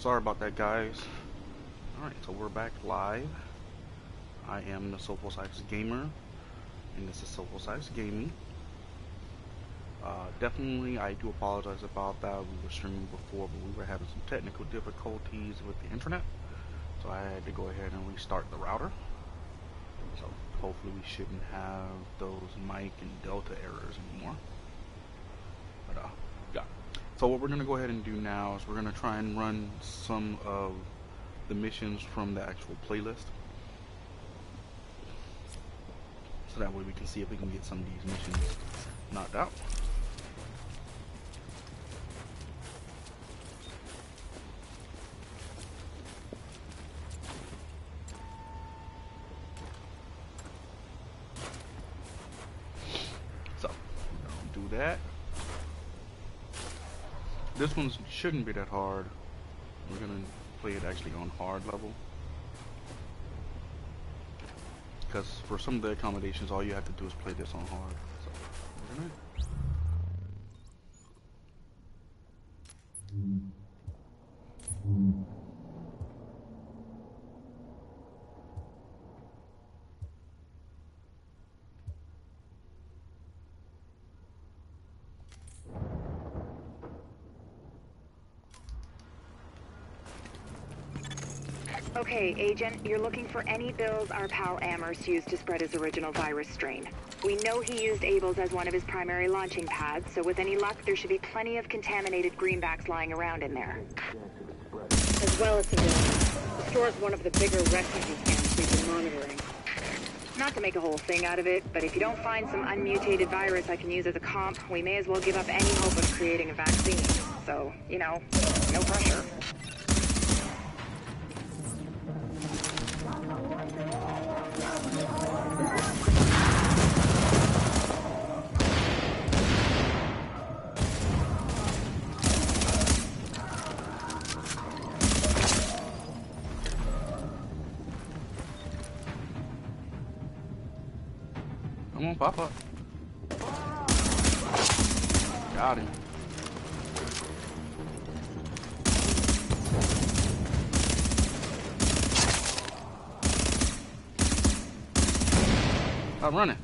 Sorry about that, guys. Alright, so we're back live. I am the SoulfulSax Gamer, and this is SoulfulSax Gaming. Definitely, I do apologize about that. We were streaming before, but we were having some technical difficulties with the internet. So I had to go ahead and restart the router. So hopefully we shouldn't have those mic and delta errors anymore. But yeah. So what we're going to go ahead and do now is we're going to try and run some of the missions from the actual playlist. So that way we can see if we can get some of these missions knocked out. So, we'll do that. This one shouldn't be that hard. We're going to play it actually on hard level. Because for some of the accommodations, all you have to do is play this on hard. So, we're gonna... Okay, Agent, you're looking for any bills our pal Amherst used to spread his original virus strain. We know he used Abel's as one of his primary launching pads, so with any luck, there should be plenty of contaminated greenbacks lying around in there. As well as civilians. The store is one of the bigger refugee camps we've been monitoring. Not to make a whole thing out of it, but if you don't find some unmutated virus I can use as a comp, we may as well give up any hope of creating a vaccine. So, you know, no pressure. Come on, pop up. Got him. Stop running.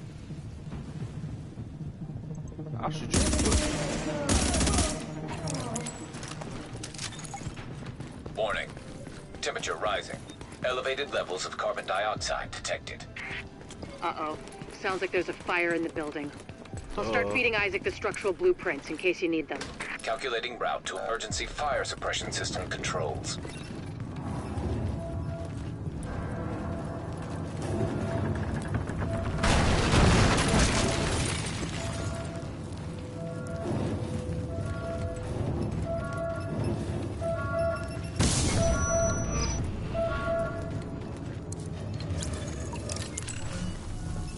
I'll shoot you. Warning. Temperature rising. Elevated levels of carbon dioxide detected. Uh-oh. Sounds like there's a fire in the building. I'll start feeding Isaac the structural blueprints in case you need them. Calculating route to emergency fire suppression system controls.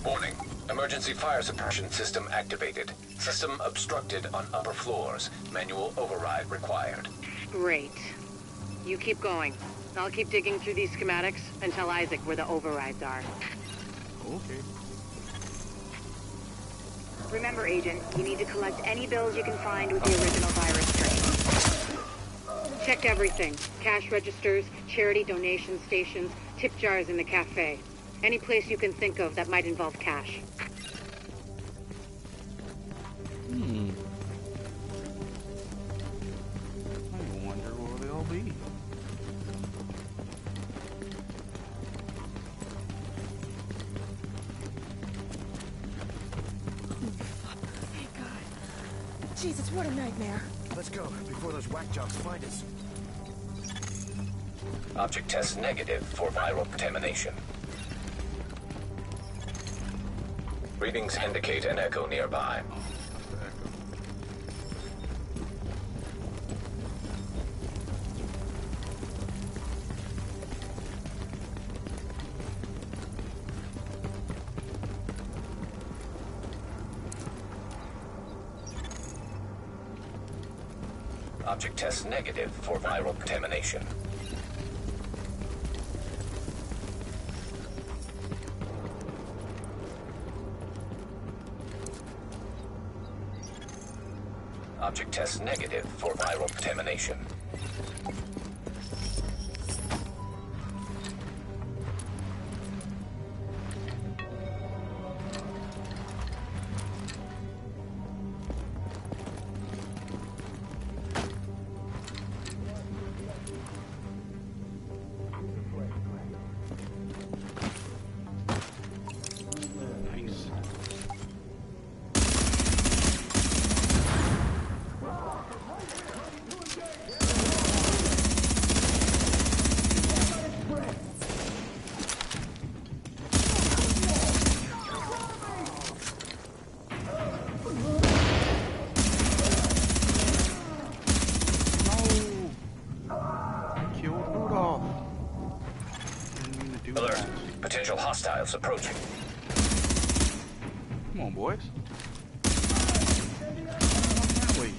Warning. Emergency fire suppression system activated. System obstructed on upper floors. Manual override required. Great. You keep going. I'll keep digging through these schematics and tell Isaac where the overrides are. Okay. Remember, Agent, you need to collect any bills you can find with the original virus strain. Check everything. Cash registers, charity donation stations, tip jars in the cafe. Any place you can think of that might involve cash. I wonder where they'll be. Thank God. Jesus, what a nightmare. Let's go, before those whack jobs find us. Object test negative for viral contamination. Readings indicate an echo nearby. Object test negative for viral contamination. Object test negative for viral contamination. Hostiles approaching. Come on, boys. That way.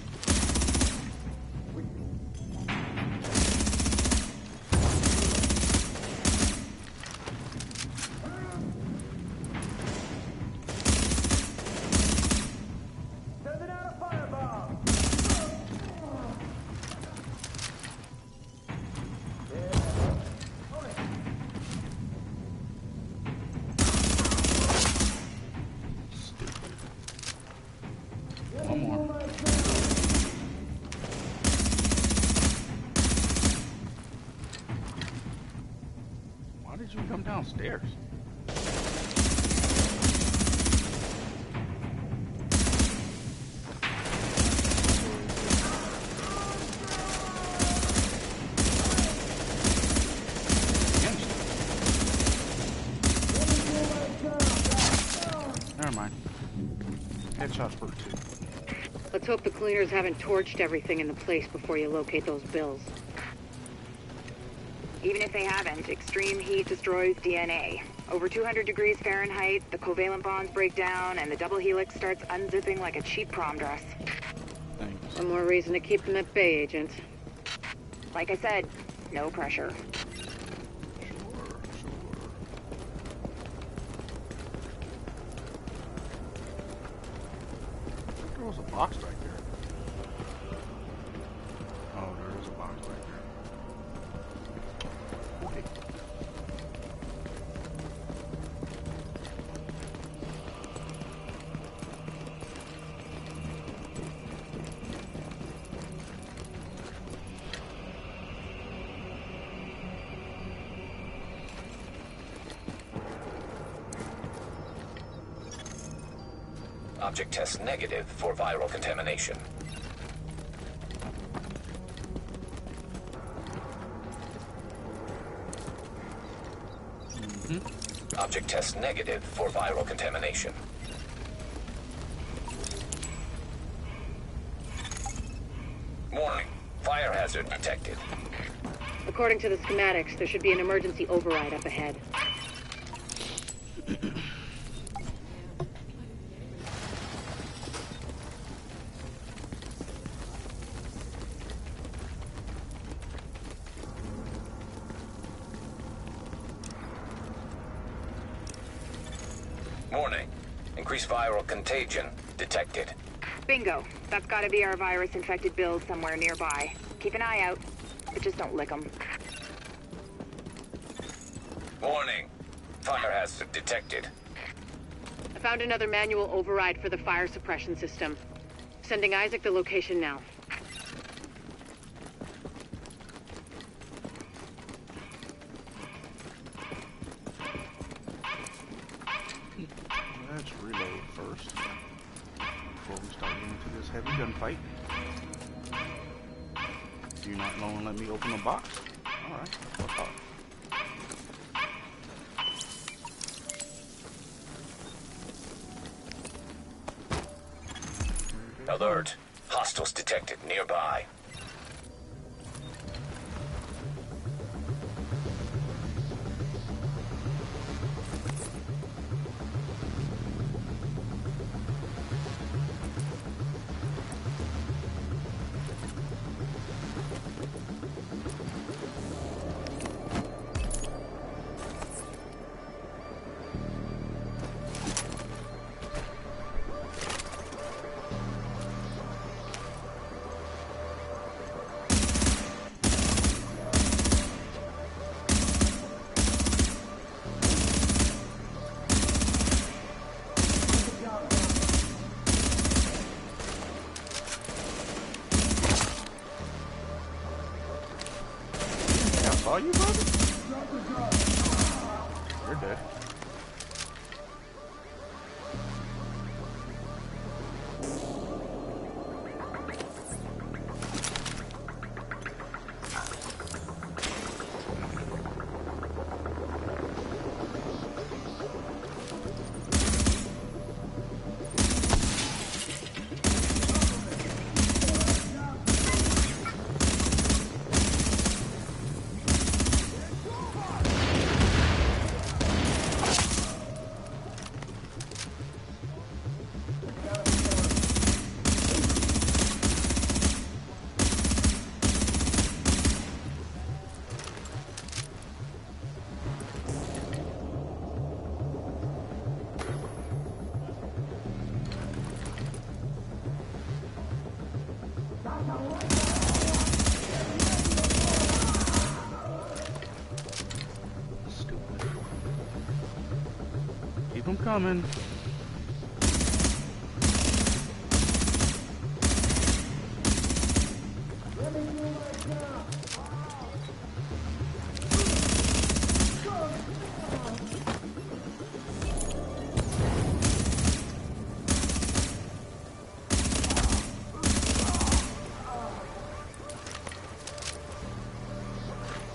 One more. Why did you come downstairs? Never mind. Headshots work too. Let's hope the cleaners haven't torched everything in the place before you locate those bills. Even if they haven't, extreme heat destroys DNA. Over 200 degrees Fahrenheit, the covalent bonds break down, and the double helix starts unzipping like a cheap prom dress. Thanks. One more reason to keep them at bay, Agent. Like I said, no pressure. There was a box right there. Oh, there is a box right there. Okay. Object test negative for viral contamination. Object test negative for viral contamination. Warning. Fire hazard detected. According to the schematics, there should be an emergency override up ahead. Warning. Increased viral contagion detected. Bingo. That's gotta be our virus-infected build somewhere nearby. Keep an eye out, but just don't lick them. Warning. Fire hazard detected. I found another manual override for the fire suppression system. Sending Isaac the location now. Let's reload first before we start getting into this heavy gunfight. You're not going to let me open the box? Alright, what's up? Alert. Hostiles detected nearby. Saw you, brother? You're dead. coming.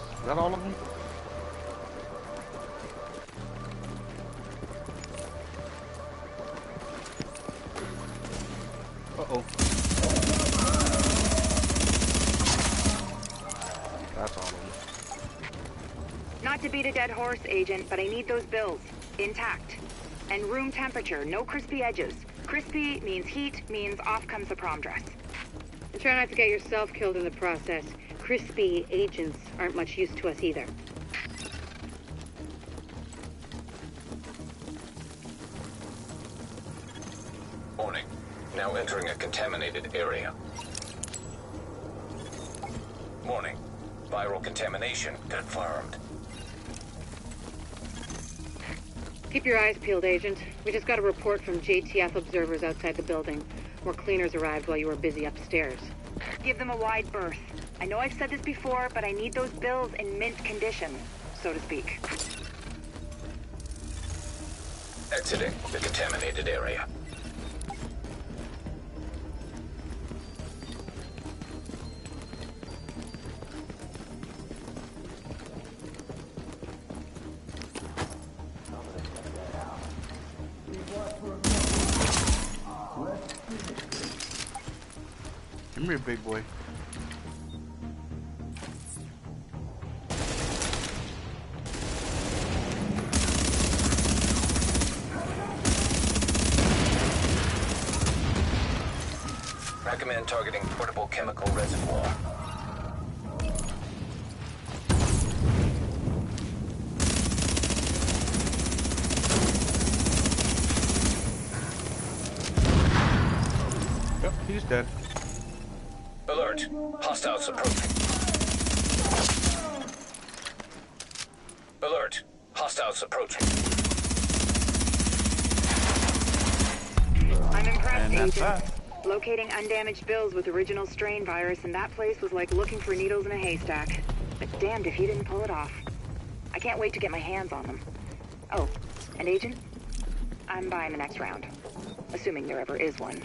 Is that all of them? Uh-oh. That's all of them. Not to beat a dead horse, Agent, but I need those bills. Intact. And room temperature, no crispy edges. Crispy means heat, means off comes the prom dress. And try not to get yourself killed in the process. Crispy agents aren't much use to us either. Warning. Now entering a contaminated area. Warning. Viral contamination confirmed. Keep your eyes peeled, Agent. We just got a report from JTF observers outside the building. More cleaners arrived while you were busy upstairs. Give them a wide berth. I know I've said this before, but I need those bills in mint condition, so to speak. Exiting the contaminated area. Come here, big boy. Recommend targeting portable chemical reservoir. Yep, he's dead. Alert. Hostiles approaching. Alert. Hostiles approaching. I'm impressed, And that's Agent. that. Locating undamaged bills with original strain virus in that place was like looking for needles in a haystack. But damned if he didn't pull it off. I can't wait to get my hands on them. Oh, and Agent? I'm buying the next round. Assuming there ever is one.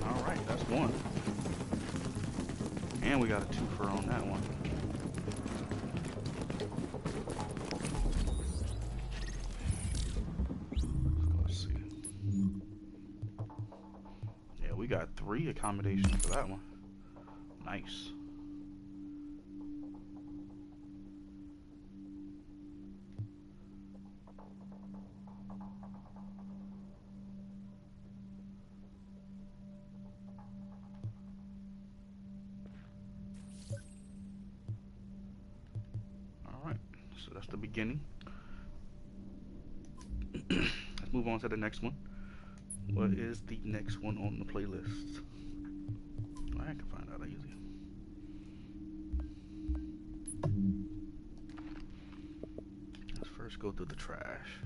Alright, that's one. And we got a twofer on that one. Let's see. Yeah, we got 3 accommodations for that one. Nice. Alright, so that's the beginning. Let's move on to the next one. What is the next one on the playlist? I can find out easy. Let's first go through the trash.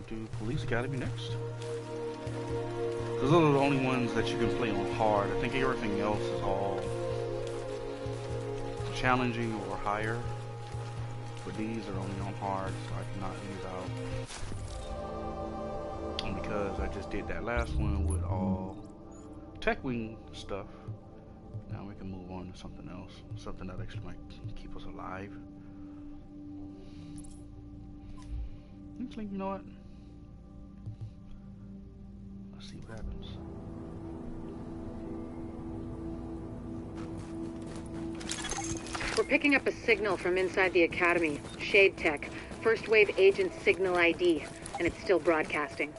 do Police Academy next. Because those are the only ones that you can play on hard. I think everything else is all challenging or higher. But these are only on hard, so I cannot these out. And because I just did that last one with all Tech Wing stuff, now we can move on to something else. Something that actually might keep us alive. You know what? Let's see what happens. We're picking up a signal from inside the Academy. Shade Tech. First wave agent signal ID. And it's still broadcasting.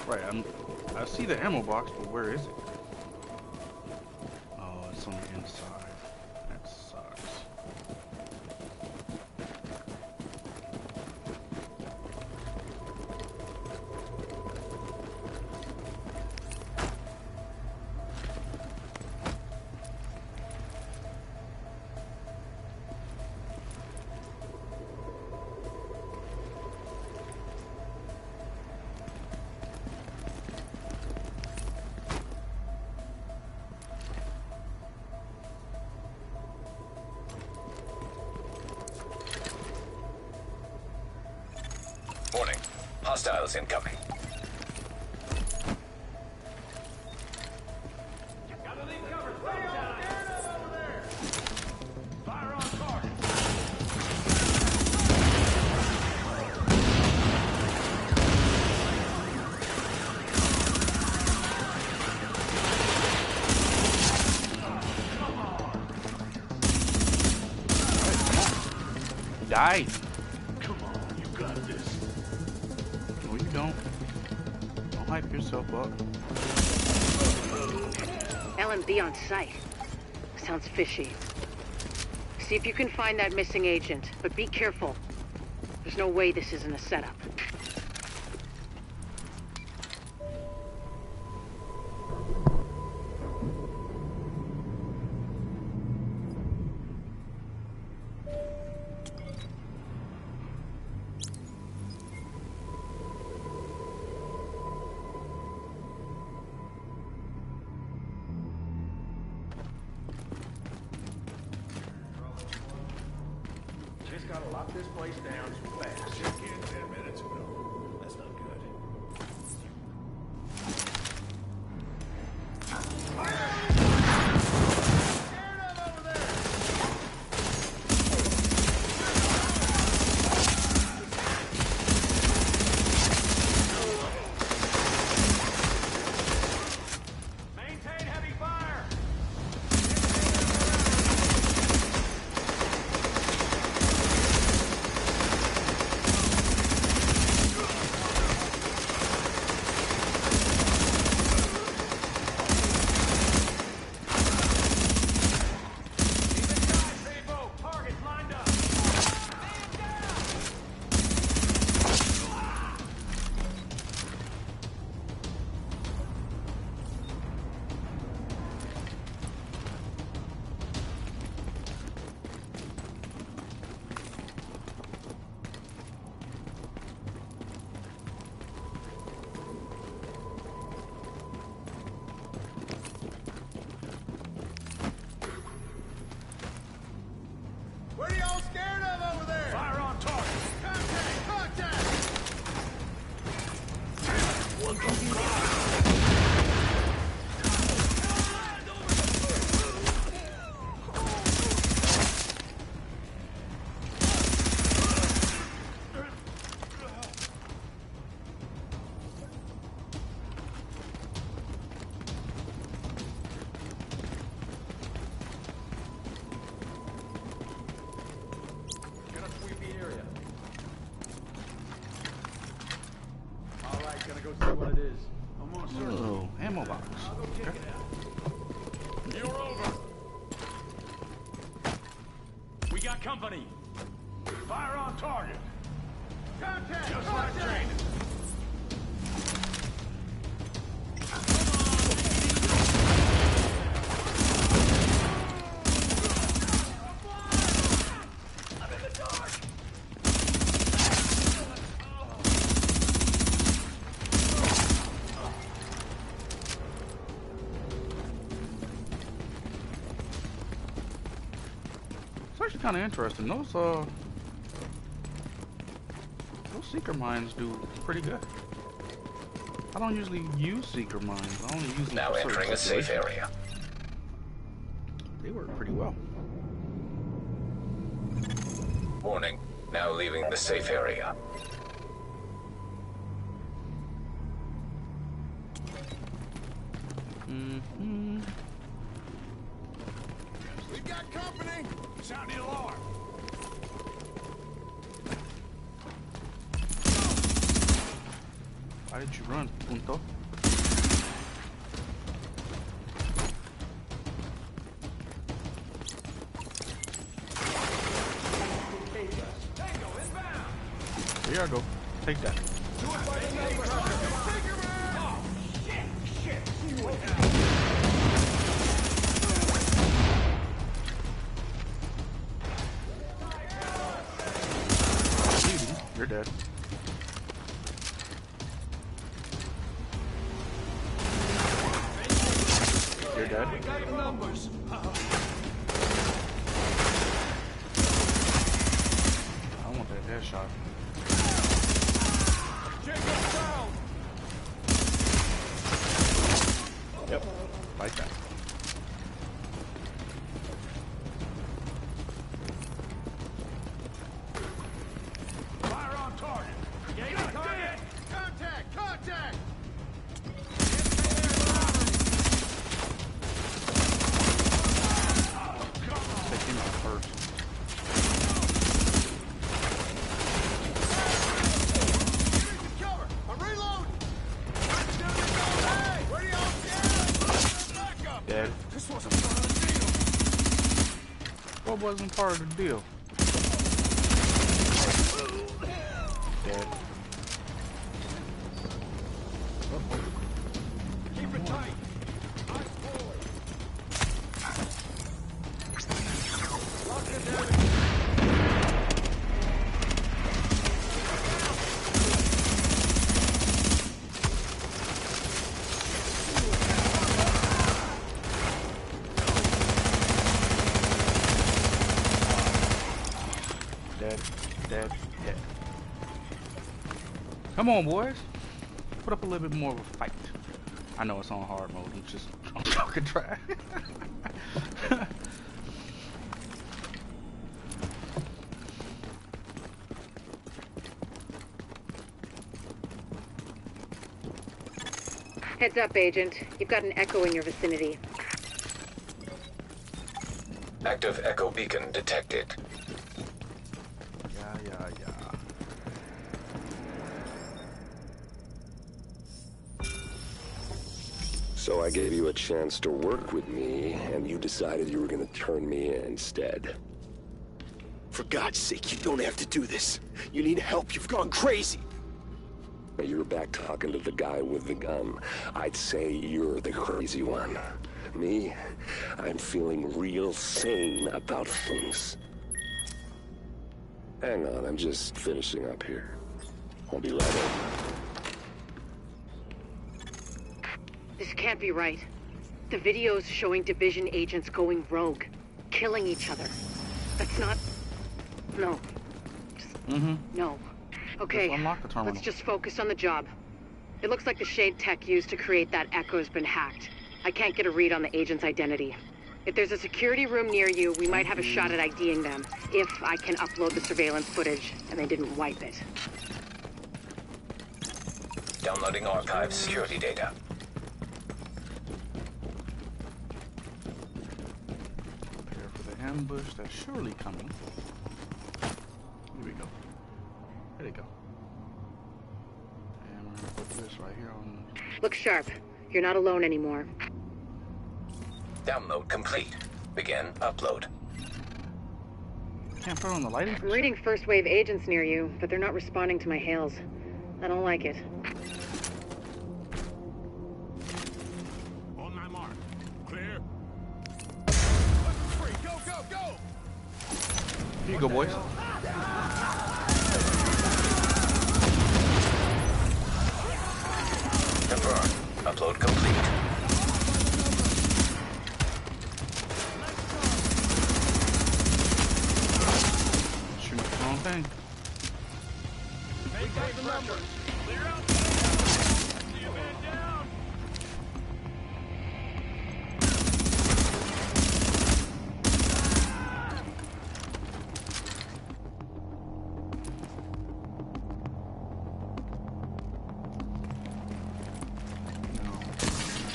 Right, I see the ammo box, but where is it? Oh, it's on the inside. That sucks. Warning. Hostiles incoming. Die! Come on, you got this. No, you don't. Don't hype yourself up. LMB on site. Sounds fishy. See if you can find that missing agent, but be careful. There's no way this isn't a setup. Just gotta lock this place down fast. Check in 10 minutes ago. That's not good. Maintain heavy fire! What are y'all scared of over there? Fire on target. Contact! Contact! What the fuck? Gonna sweep the area. All right, gonna go see what it is. I'm on search. Oh, ammo box. I'll go check Okay. it out. You're over. We got got company. Fire on target. Contact! Just like training. I'm in the dark! It's actually kind of interesting. Those seeker mines do pretty good. I don't usually use seeker mines. I only use them Now for certain entering a safe situations. area. They work pretty well. Warning. Now leaving the safe area. Mm-hmm. We got company! Sound the alarm! Why did you run, Punto? Here I go. Take that. You're dead. You're dead. I want that headshot. Yep, like that. Fire on target! Engage target! Contact! Contact! Take him out first. Cover! I'm reloading! Hey! Where do y'all get? Backup! Dead. This wasn't part of the deal! What wasn't part of the deal? Dead. Keep it tight! Eyes forward! Lock it down! Dead. Dead. Dead. Come on, boys. Put up a little bit more of a fight. I know it's on hard mode. I'm talking trash. Heads up, Agent. You've got an echo in your vicinity. Active echo beacon detected. Yeah. So I gave you a chance to work with me, and you decided you were gonna turn me in instead. For God's sake, you don't have to do this. You need help. You've gone crazy. You're back talking to the guy with the gun. I'd say you're the crazy one. Me, I'm feeling real sane about things. Hang on, I'm just finishing up here. I'll be right over. This can't be right. The video's showing division agents going rogue, killing each other. That's not... No. No. Okay, Just unlock the terminal. let's just focus on the job. It looks like the shade tech used to create that echo's been hacked. I can't get a read on the agent's identity. If there's a security room near you, we might have a shot at IDing them, if I can upload the surveillance footage and they didn't wipe it. Downloading archive security data. Prepare for the ambush that's surely coming. Here we go. There you go. And we're gonna put this right here on. Look sharp. You're not alone anymore. Download complete. Begin upload. Can't put on the lighting. I'm reading first wave agents near you, but they're not responding to my hails. I don't like it. On my mark. Clear. Free. Go, go, go! Here you go, boys. Confirmed. Upload complete. Shooting the wrong thing. Maintain pressure. Clear out. See a man down. No, I'm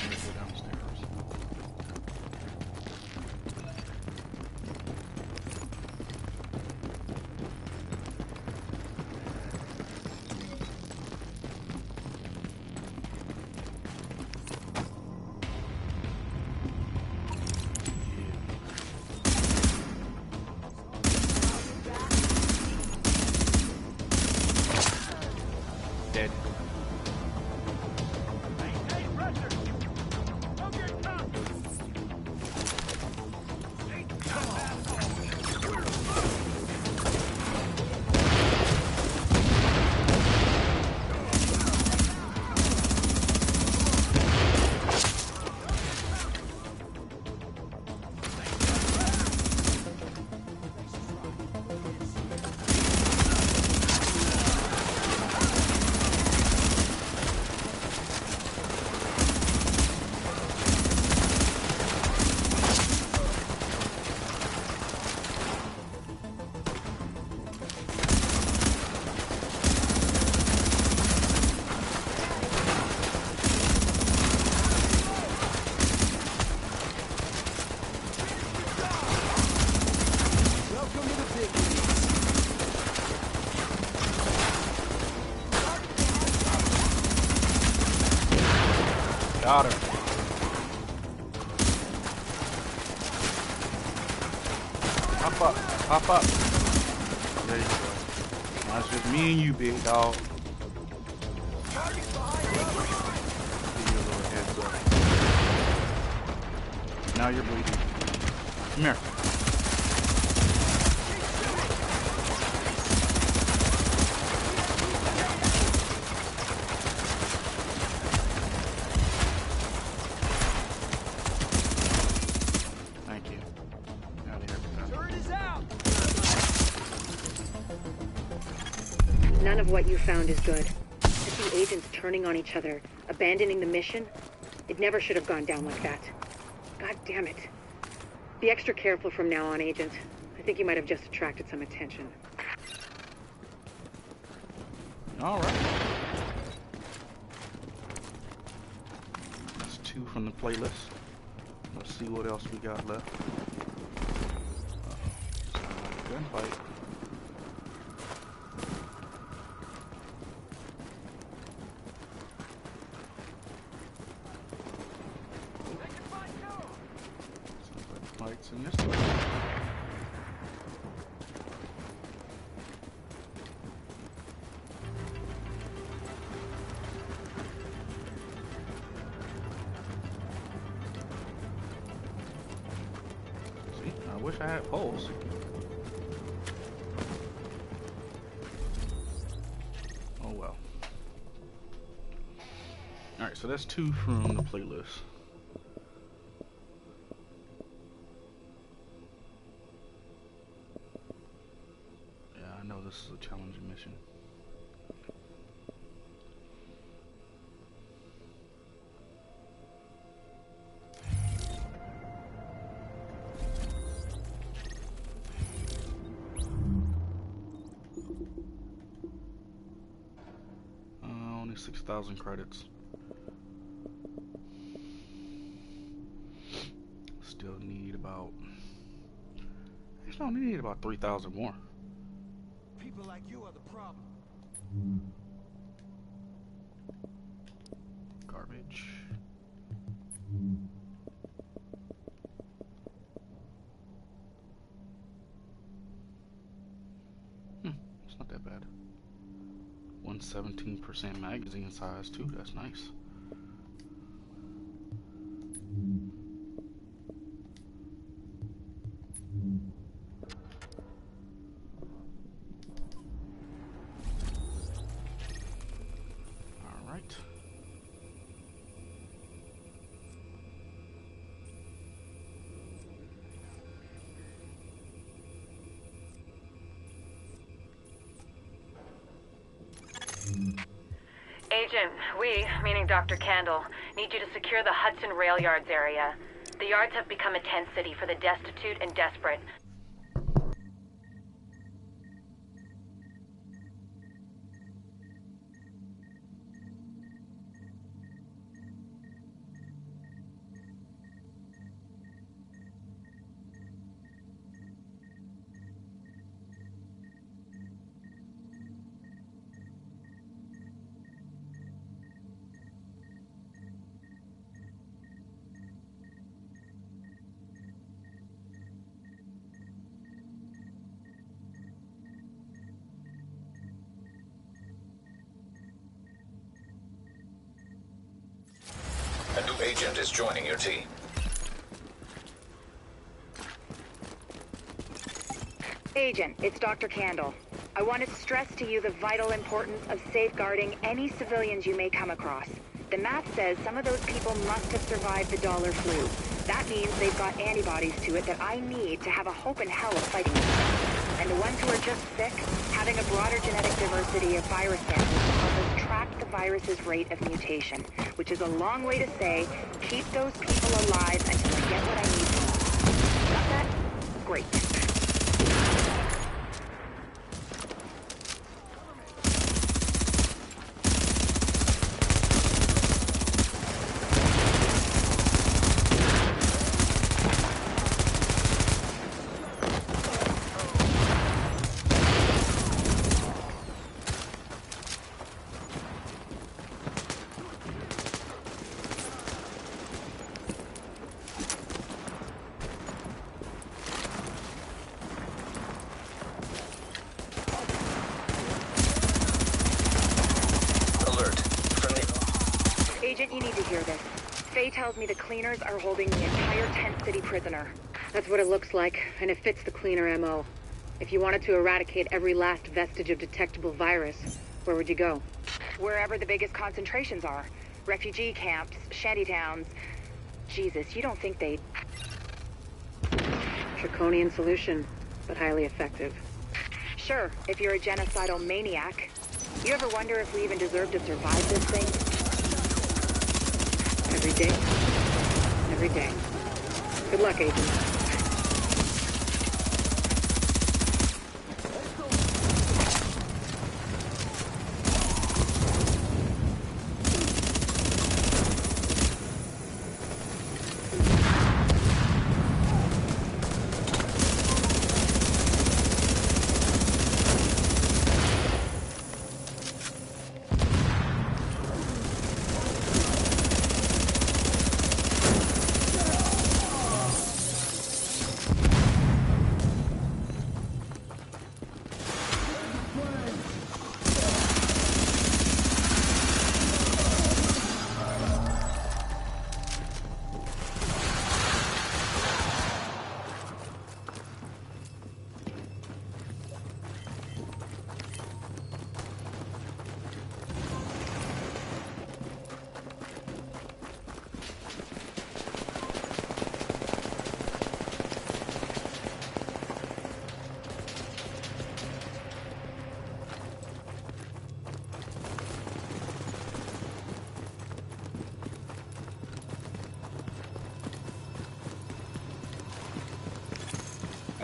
gonna go downstairs. Dead. Maintain pressure. Don't get caught. Got her. Hop up. Hop up. There you go. Now it's just me and you, big dog. Give you a little heads up. Now you're bleeding. Come here. Thank you. Out of here. Turret is out. None of what you found is good. To see agents turning on each other, abandoning the mission, it never should have gone down like that. God damn it. Be extra careful from now on, Agent. I think you might have just attracted some attention. All right. That's 2 from the playlist. Let's see what else we got left. Gunfight. Sounds like fights in this way. See, I wish I had poles. Oh well. Alright, so that's 2 from the playlist. Yeah, I know this is a challenging mission. Only 6,000 credits. Still need about... Actually, I only need about 3,000 more. People like you are the problem. Garbage. That's not that bad. 117% magazine size too. That's nice. All right. Agent, we, meaning Dr. Candle, need you to secure the Hudson Rail Yards area. The yards have become a tent city for the destitute and desperate. A new agent is joining your team. Agent, it's Dr. Candle. I want to stress to you the vital importance of safeguarding any civilians you may come across. The math says some of those people must have survived the dollar flu. That means they've got antibodies to it that I need to have a hope in hell of fighting it. And the ones who are just sick, having a broader genetic diversity of virus samples will help us track the virus's rate of mutation, which is a long way to say, keep those people alive until I get what I need from them. Got that? Great. Agent, you need to hear this. Faye tells me the cleaners are holding the entire tent city prisoner. That's what it looks like, and it fits the cleaner MO. If you wanted to eradicate every last vestige of detectable virus, where would you go? Wherever the biggest concentrations are. Refugee camps, shantytowns. Jesus, you don't think they'd... Draconian solution, but highly effective. Sure, if you're a genocidal maniac. You ever wonder if we even deserve to survive this thing? Every day. Every day. Good luck, Agent.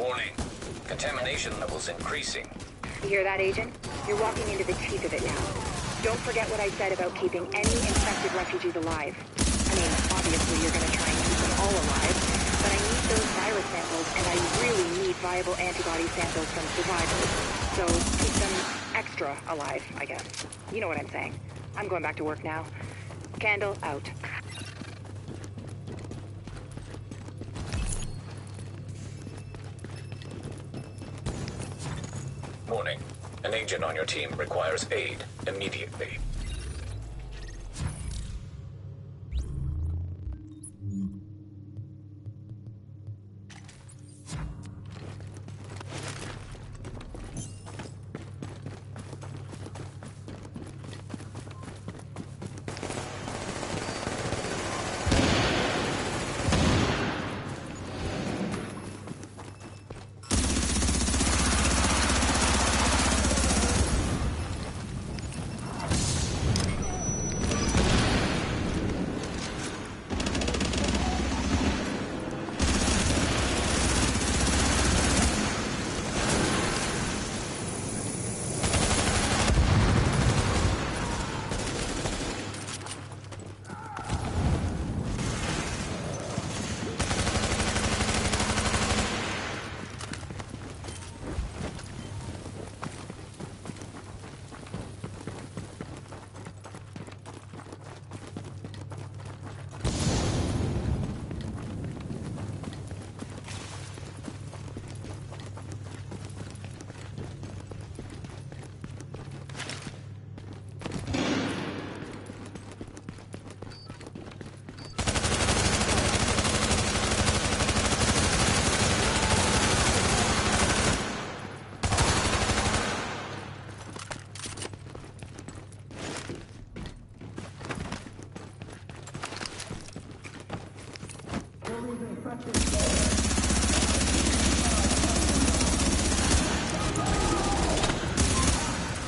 Warning. Contamination levels increasing. You hear that, Agent? You're walking into the teeth of it now. Don't forget what I said about keeping any infected refugees alive. I mean, obviously you're gonna try and keep them all alive, but I need those virus samples, and I really need viable antibody samples from survivors. So keep them extra alive, I guess. You know what I'm saying. I'm going back to work now. Candle out. Warning. An agent on your team requires aid immediately.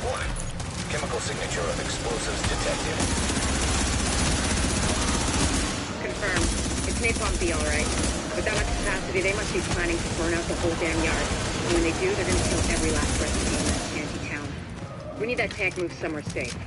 Warning. Chemical signature of explosives detected. Confirmed. It's napalm B, alright. With that much capacity, they must be planning to burn out the whole damn yard. And when they do, they're gonna kill every last recipe in that shanty town. We need that tank moved somewhere safe.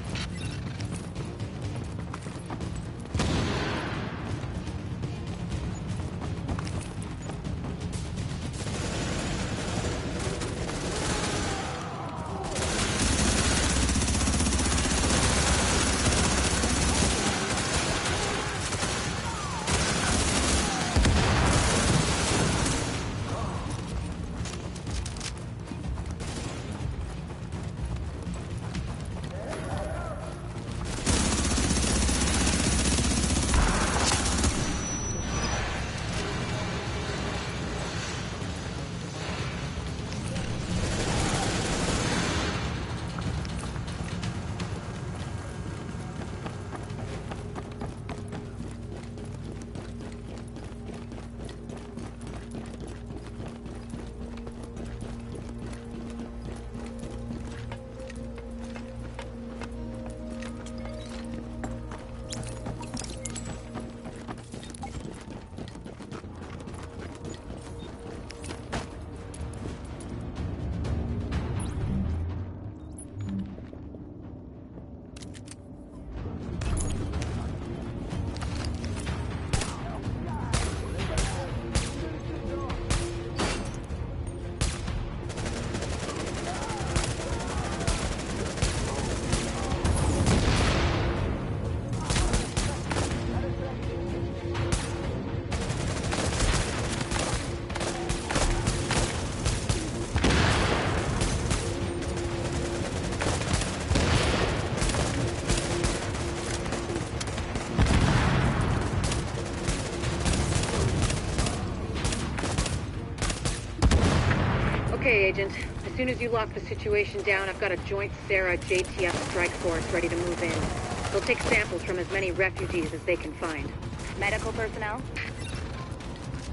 Okay, Agent. As soon as you lock the situation down, I've got a joint Sarah JTF strike force ready to move in. They'll take samples from as many refugees as they can find. Medical personnel?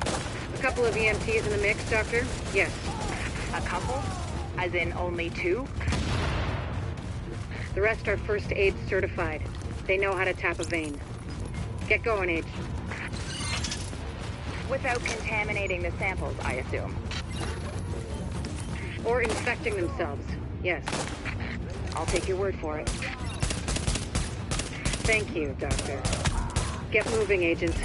A couple of EMTs in the mix, Doctor? Yes. A couple? As in only two? The rest are first aid certified. They know how to tap a vein. Get going, Agent. Without contaminating the samples, I assume. Or infecting themselves. Yes. I'll take your word for it. Thank you, Doctor. Get moving, Agent.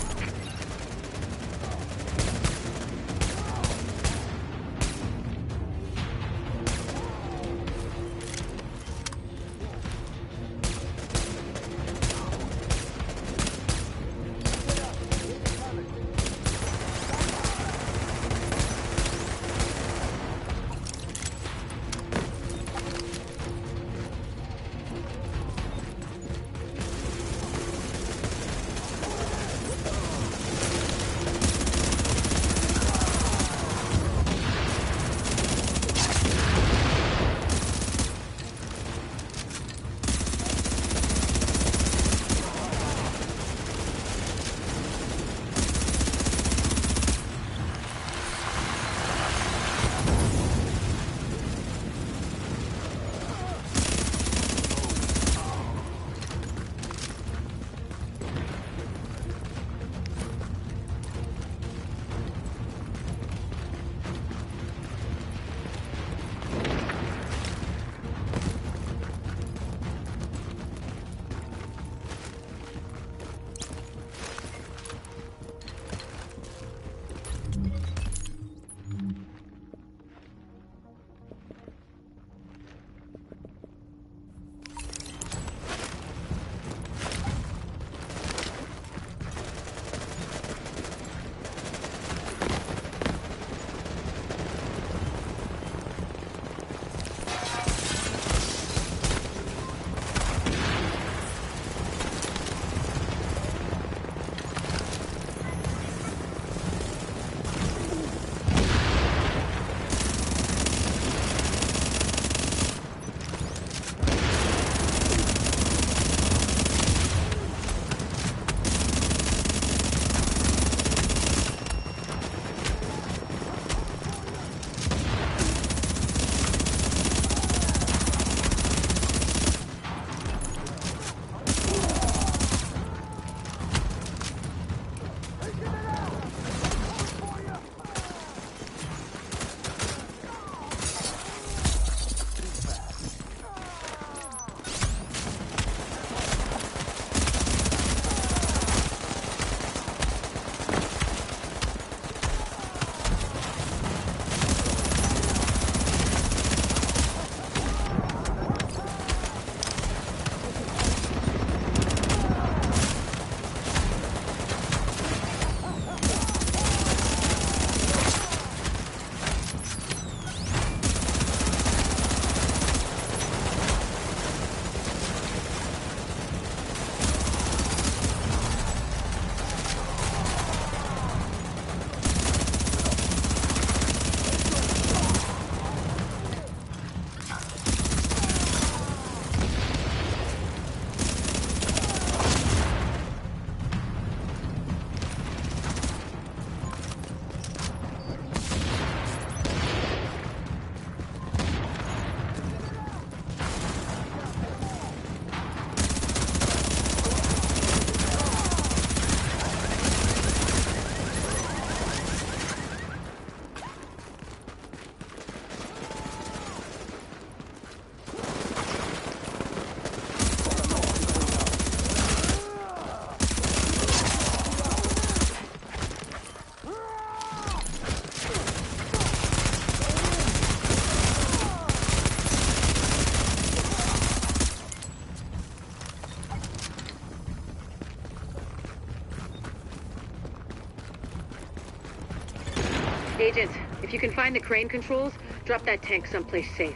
Agent, if you can find the crane controls, drop that tank someplace safe.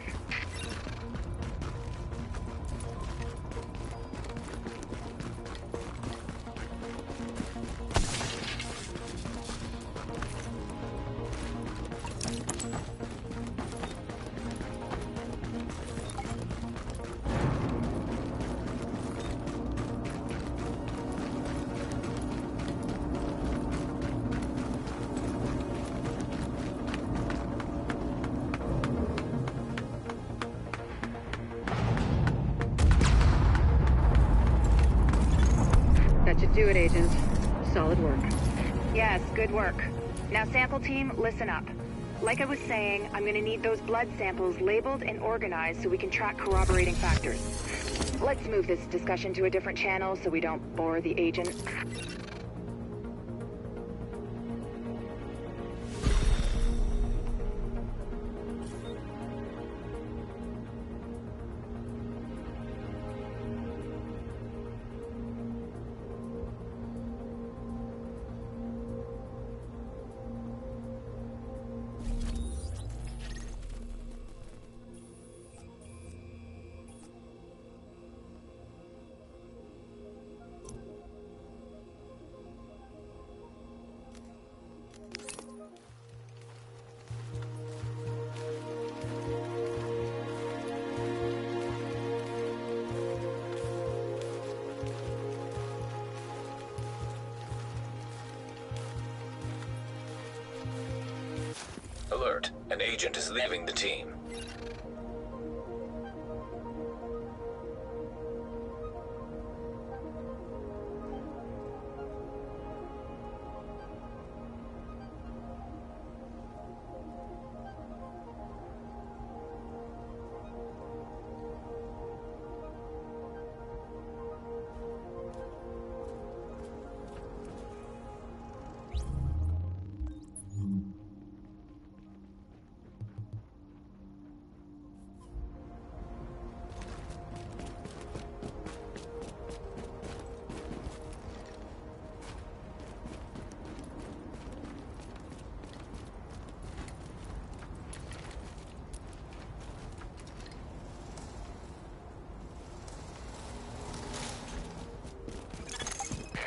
That should do it, Agent. Solid work. Yes, good work. Now, sample team, listen up. Like I was saying, I'm gonna need those blood samples labeled and organized so we can track corroborating factors. Let's move this discussion to a different channel so we don't bore the agent. Alert. An agent is leaving the team.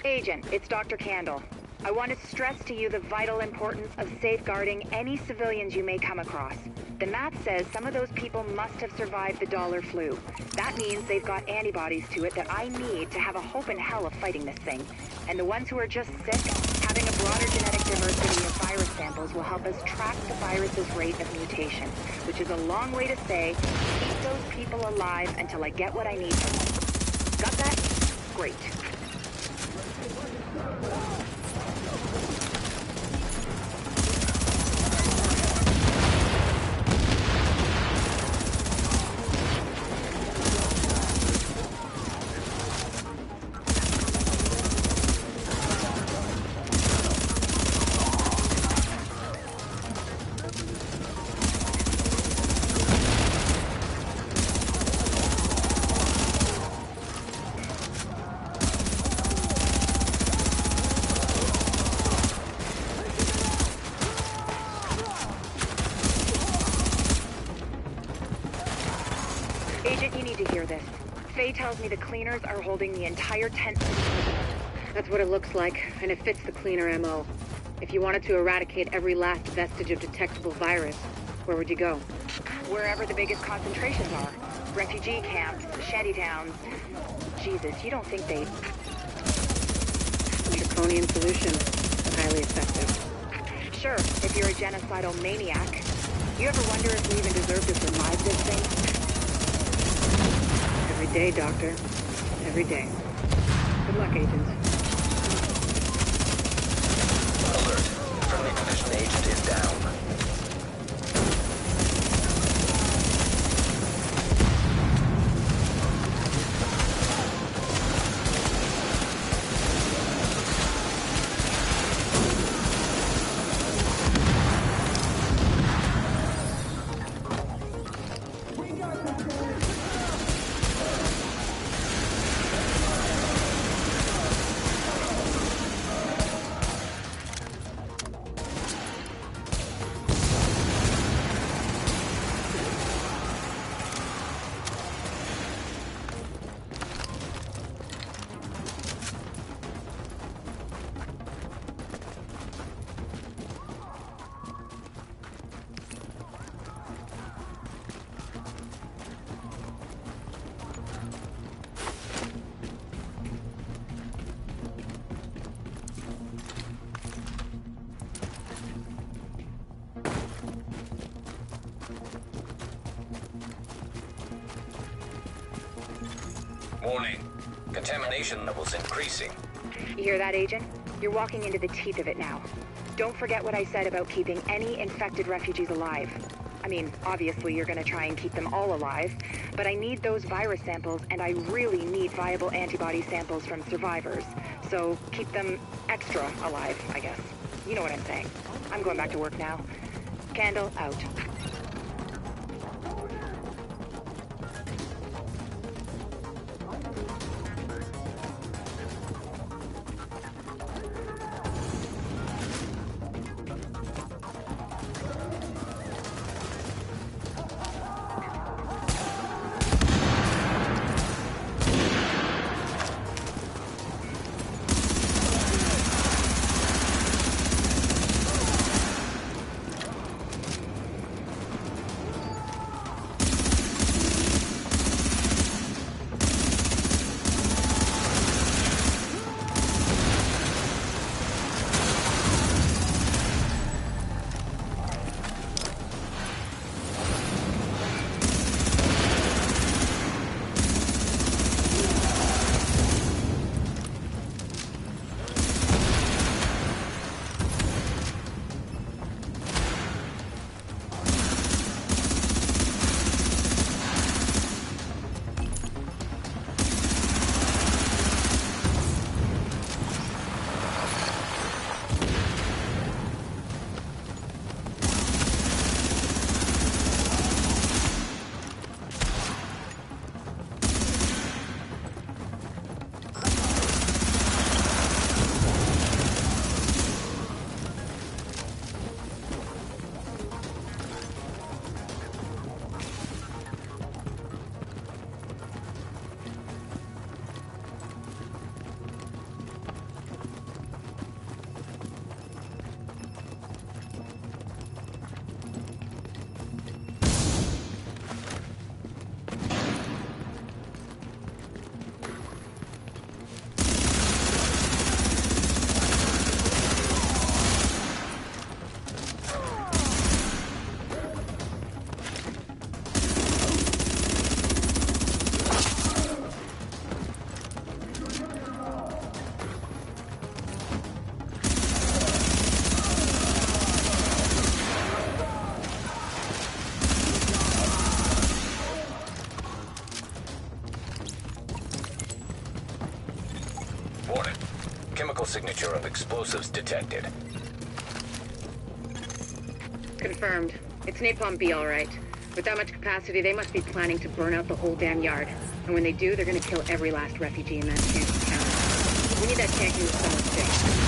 Agent, it's Dr. Candle. I want to stress to you the vital importance of safeguarding any civilians you may come across. The math says some of those people must have survived the dollar flu. That means they've got antibodies to it that I need to have a hope in hell of fighting this thing. And the ones who are just sick, having a broader genetic diversity of virus samples will help us track the virus's rate of mutation, which is a long way to say, keep those people alive until I get what I need from them. Got that? Great. Agent, you need to hear this. Faye tells me the cleaners are holding the entire tent. That's what it looks like, and it fits the cleaner MO. If you wanted to eradicate every last vestige of detectable virus, where would you go? Wherever the biggest concentrations are. Refugee camps, shantytowns. Jesus, you don't think they... Draconian solution. Highly effective. Sure, if you're a genocidal maniac. You ever wonder if we even deserve to survive this thing? Every day, Doctor. Every day. Good luck, agents. Alert. Friendly division agent is down. Warning. Contamination levels increasing. You hear that, Agent? You're walking into the teeth of it now. Don't forget what I said about keeping any infected refugees alive. I mean, obviously you're gonna try and keep them all alive, but I need those virus samples, and I really need viable antibody samples from survivors. So keep them extra alive, I guess. You know what I'm saying. I'm going back to work now. Candle out. Warning. Chemical signature of explosives detected. Confirmed. It's Napalm B, all right. With that much capacity, they must be planning to burn out the whole damn yard. And when they do, they're gonna kill every last refugee in that camp's town. We need that tank moved somewhere safe.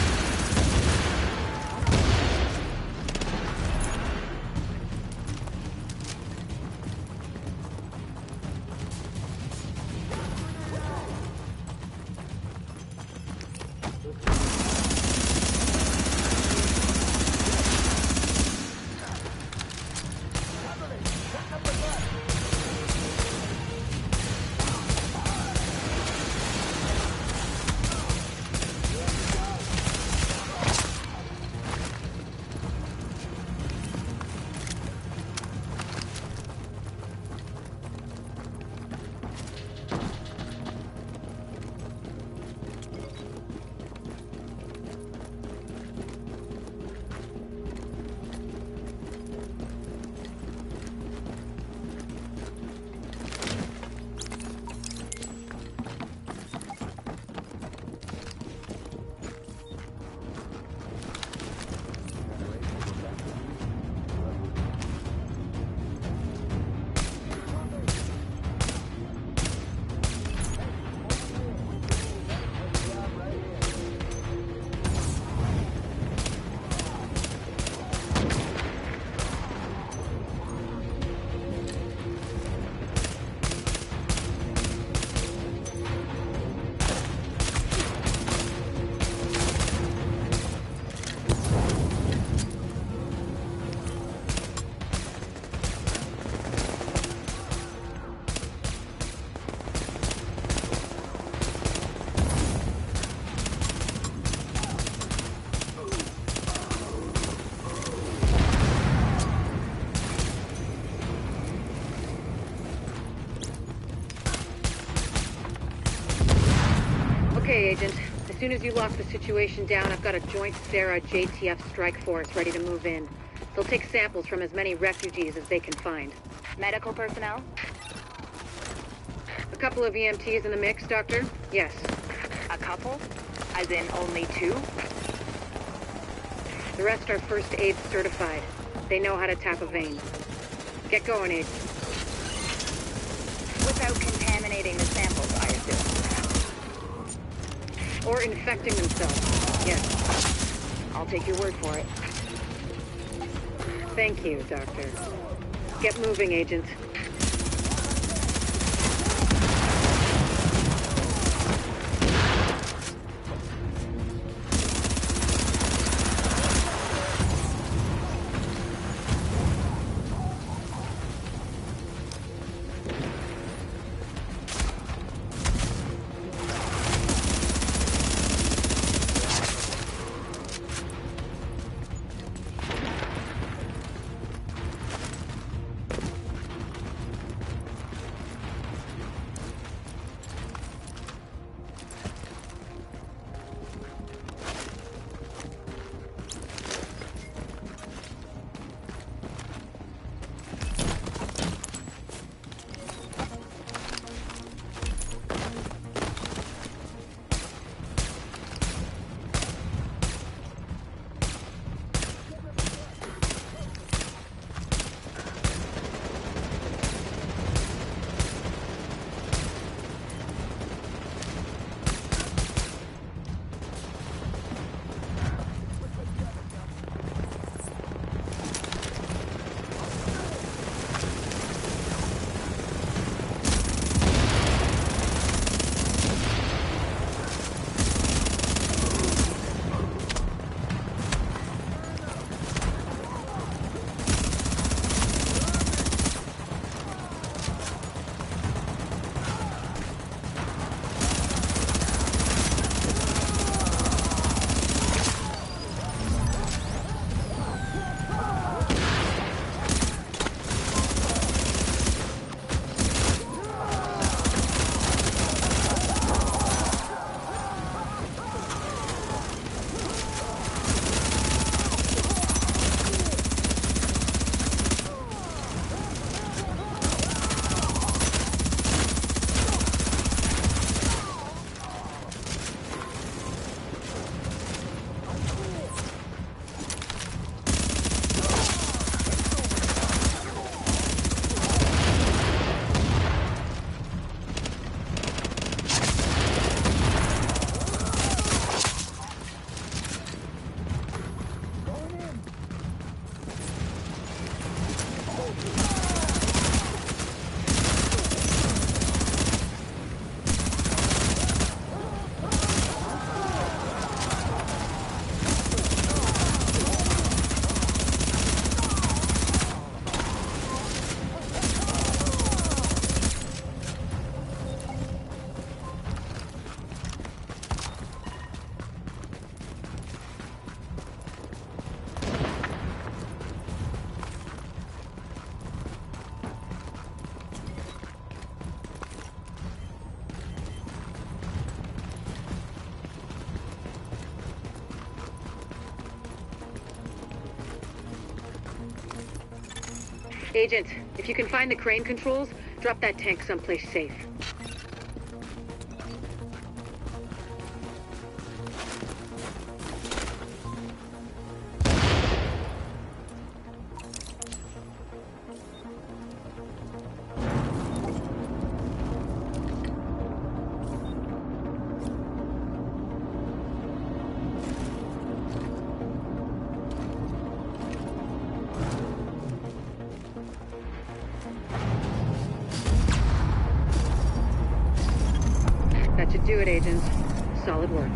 Okay, Agent. As soon as you lock the situation down, I've got a joint Sarah JTF strike force ready to move in. They'll take samples from as many refugees as they can find. Medical personnel? A couple of EMTs in the mix, Doctor? Yes. A couple? As in only two? The rest are first aid certified. They know how to tap a vein. Get going, Agent. Without contaminating the samples, I assume. Or infecting themselves. Yes. I'll take your word for it. Thank you, Doctor. Get moving, Agent. Agent, if you can find the crane controls, drop that tank someplace safe. That should do it, Agent. Solid work.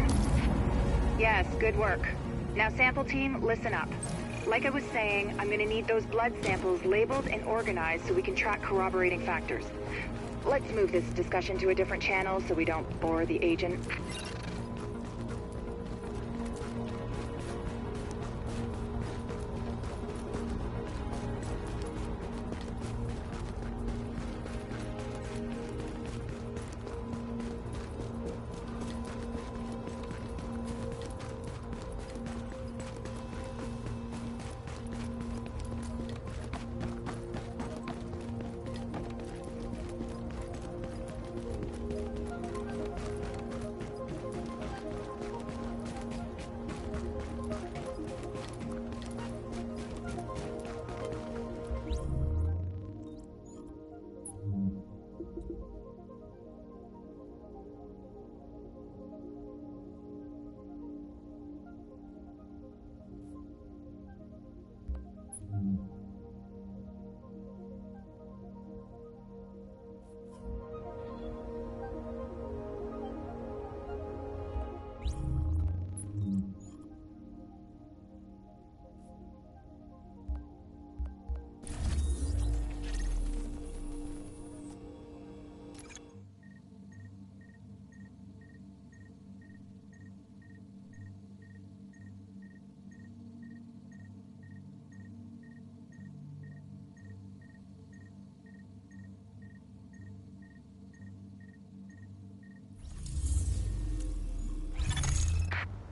Yes, good work. Now, sample team, listen up. Like I was saying, I'm gonna need those blood samples labeled and organized so we can track corroborating factors. Let's move this discussion to a different channel so we don't bore the agent.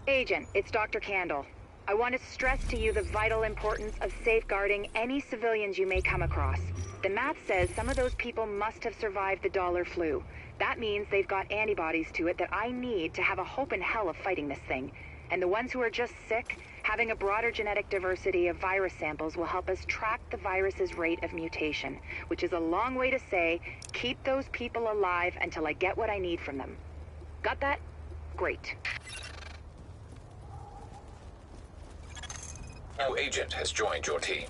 Agent, it's Dr. Candle. I want to stress to you the vital importance of safeguarding any civilians you may come across. The math says some of those people must have survived the dollar flu. That means they've got antibodies to it that I need to have a hope in hell of fighting this thing. And the ones who are just sick, having a broader genetic diversity of virus samples will help us track the virus's rate of mutation, which is a long way to say, keep those people alive until I get what I need from them. Got that? Great. No agent has joined your team.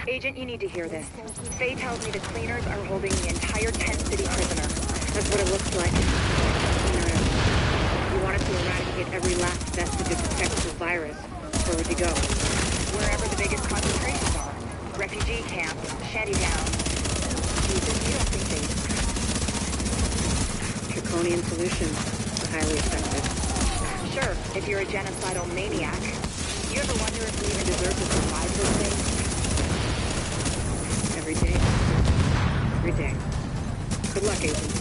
Agent, you need to hear this. Faye tells me the cleaners are holding the entire tent city prisoner. That's what it looks like. You want us to eradicate every last vestige of the sexual virus. Where would you go? Wherever the biggest concentrations are. Refugee camps, shanty towns. Jesus, you don't think they... Draconian solution. Highly effective. Sure, if you're a genocidal maniac. You ever wonder if we even deserve to survive this thing? Every day. Every day. Good luck, Agent.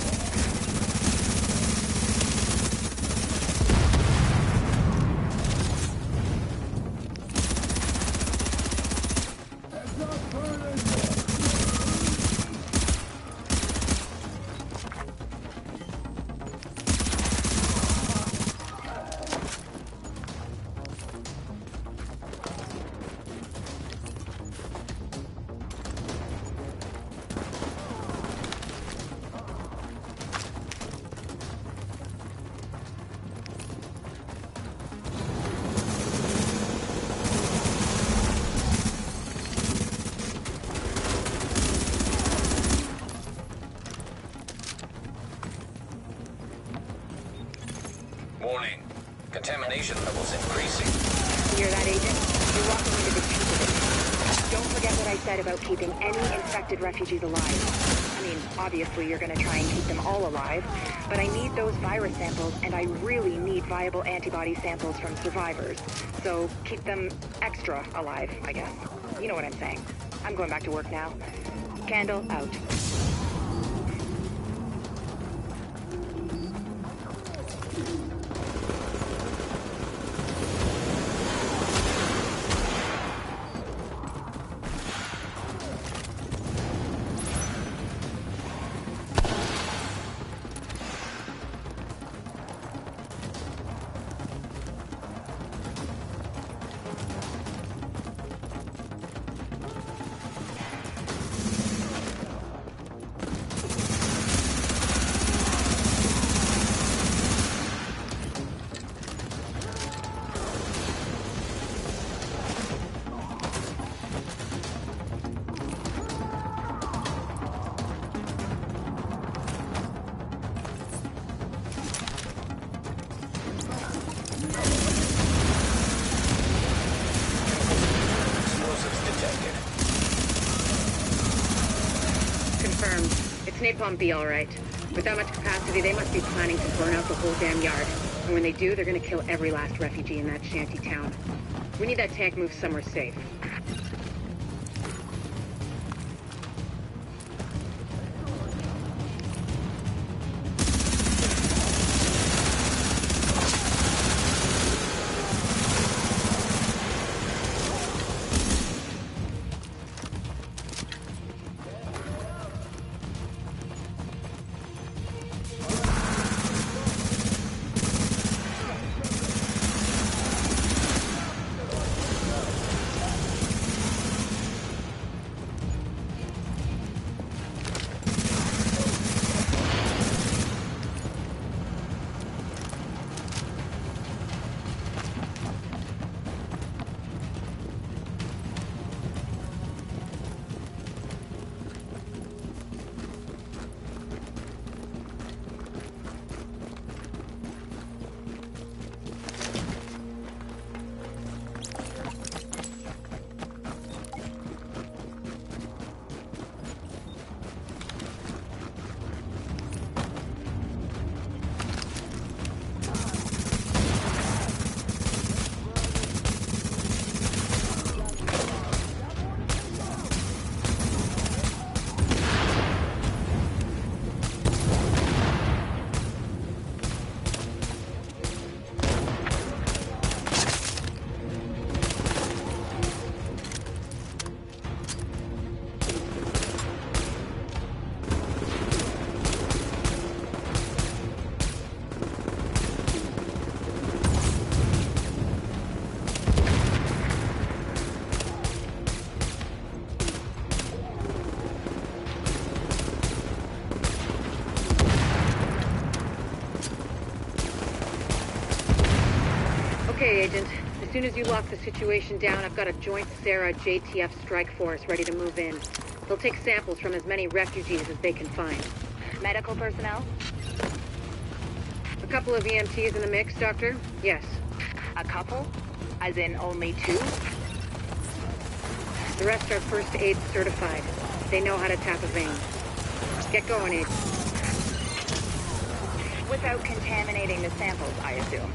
Warning. Contamination levels increasing. Hear that, Agent? You're walking into the teeth of it. Don't forget what I said about keeping any infected refugees alive. I mean, obviously you're gonna try and keep them all alive, but I need those virus samples, and I really need viable antibody samples from survivors. So keep them extra alive, I guess. You know what I'm saying. I'm going back to work now. Candle out. napalm be alright. With that much capacity, they must be planning to burn out the whole damn yard. And when they do, they're gonna kill every last refugee in that shanty town. We need that tank moved somewhere safe. Okay, Agent. As soon as you lock the situation down, I've got a joint Sarah JTF strike force ready to move in. They'll take samples from as many refugees as they can find. Medical personnel? A couple of EMTs in the mix, Doctor? Yes. A couple? As in only two? The rest are first aid certified. They know how to tap a vein. Get going, Agent. Without contaminating the samples, I assume.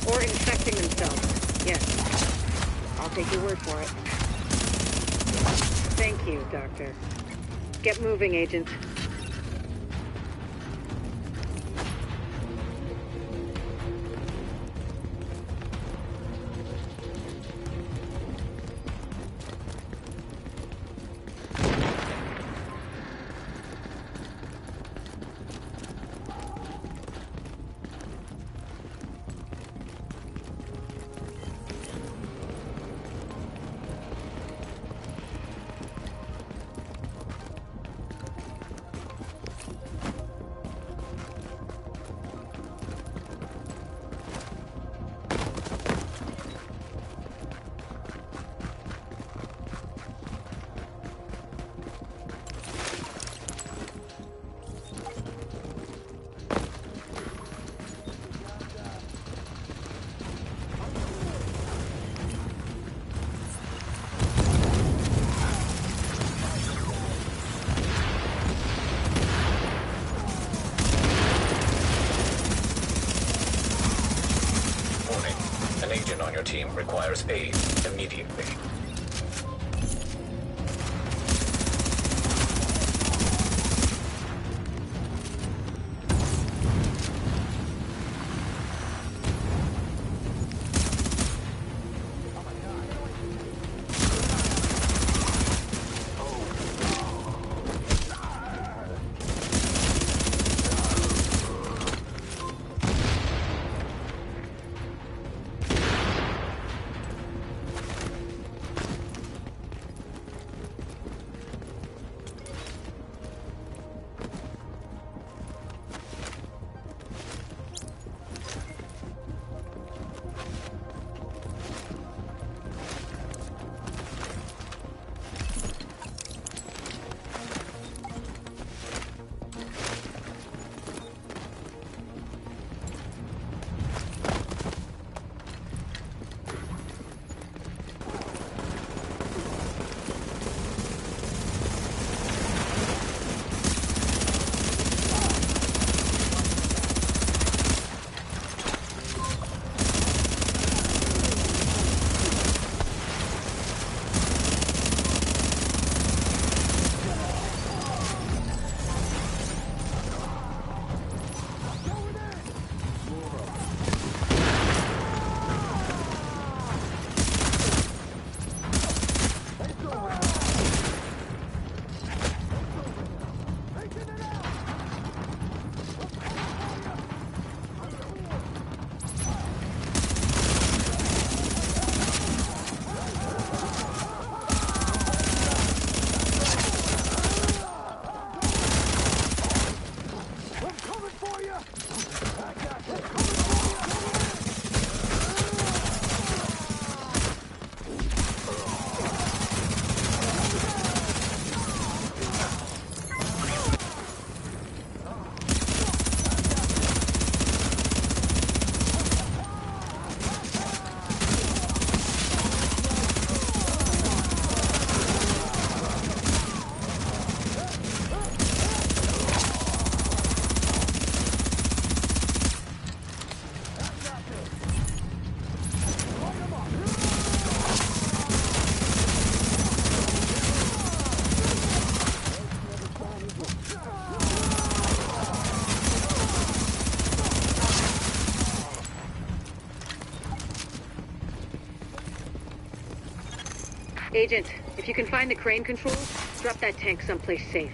Or infecting themselves. Yes. I'll take your word for it. Thank you, Doctor. Get moving, Agent. Team requires aid immediately. Agent, if you can find the crane controls, drop that tank someplace safe.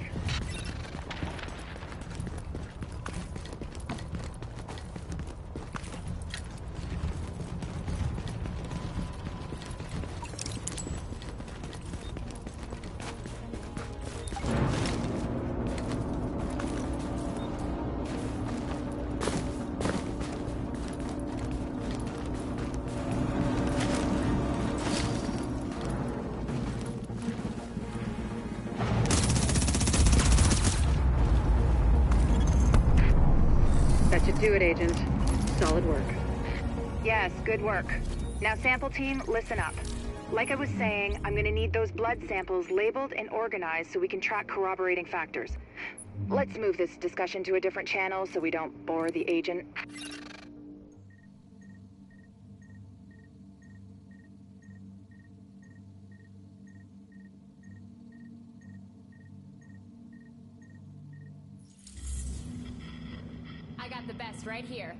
That should do it, Agent. Solid work. Yes, good work. Now, sample team, listen up. Like I was saying, I'm gonna need those blood samples labeled and organized so we can track corroborating factors. Let's move this discussion to a different channel so we don't bore the agent. I got the best right here.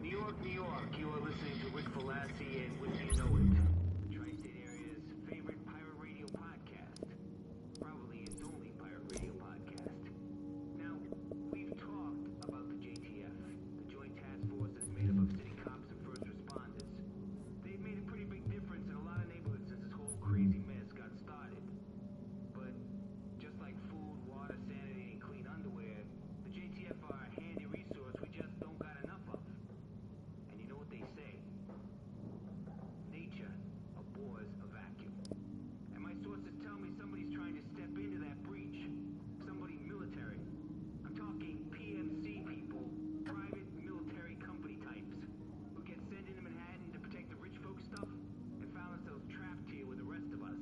New York, you are listening to Rick Falassi and Wouldn't You Know It? Tri-State Area's favorite pirate radio podcast. Probably its only pirate radio podcast. Now, we've talked about the JTF, the Joint Task Force that's made up of city cops and first responders. They've made a pretty big difference in a lot of neighborhoods since this whole crazy mess got started. But just like food, water, sanity, and clean underwear, the JTF are a handy resource we just don't got enough of. And you know what they say? Nature abhors a vacuum. And my sources tell me somebody's trying to step into that breach. Somebody military. I'm talking PMC people, private military company types, who get sent into Manhattan to protect the rich folk stuff and found themselves trapped here with the rest of us.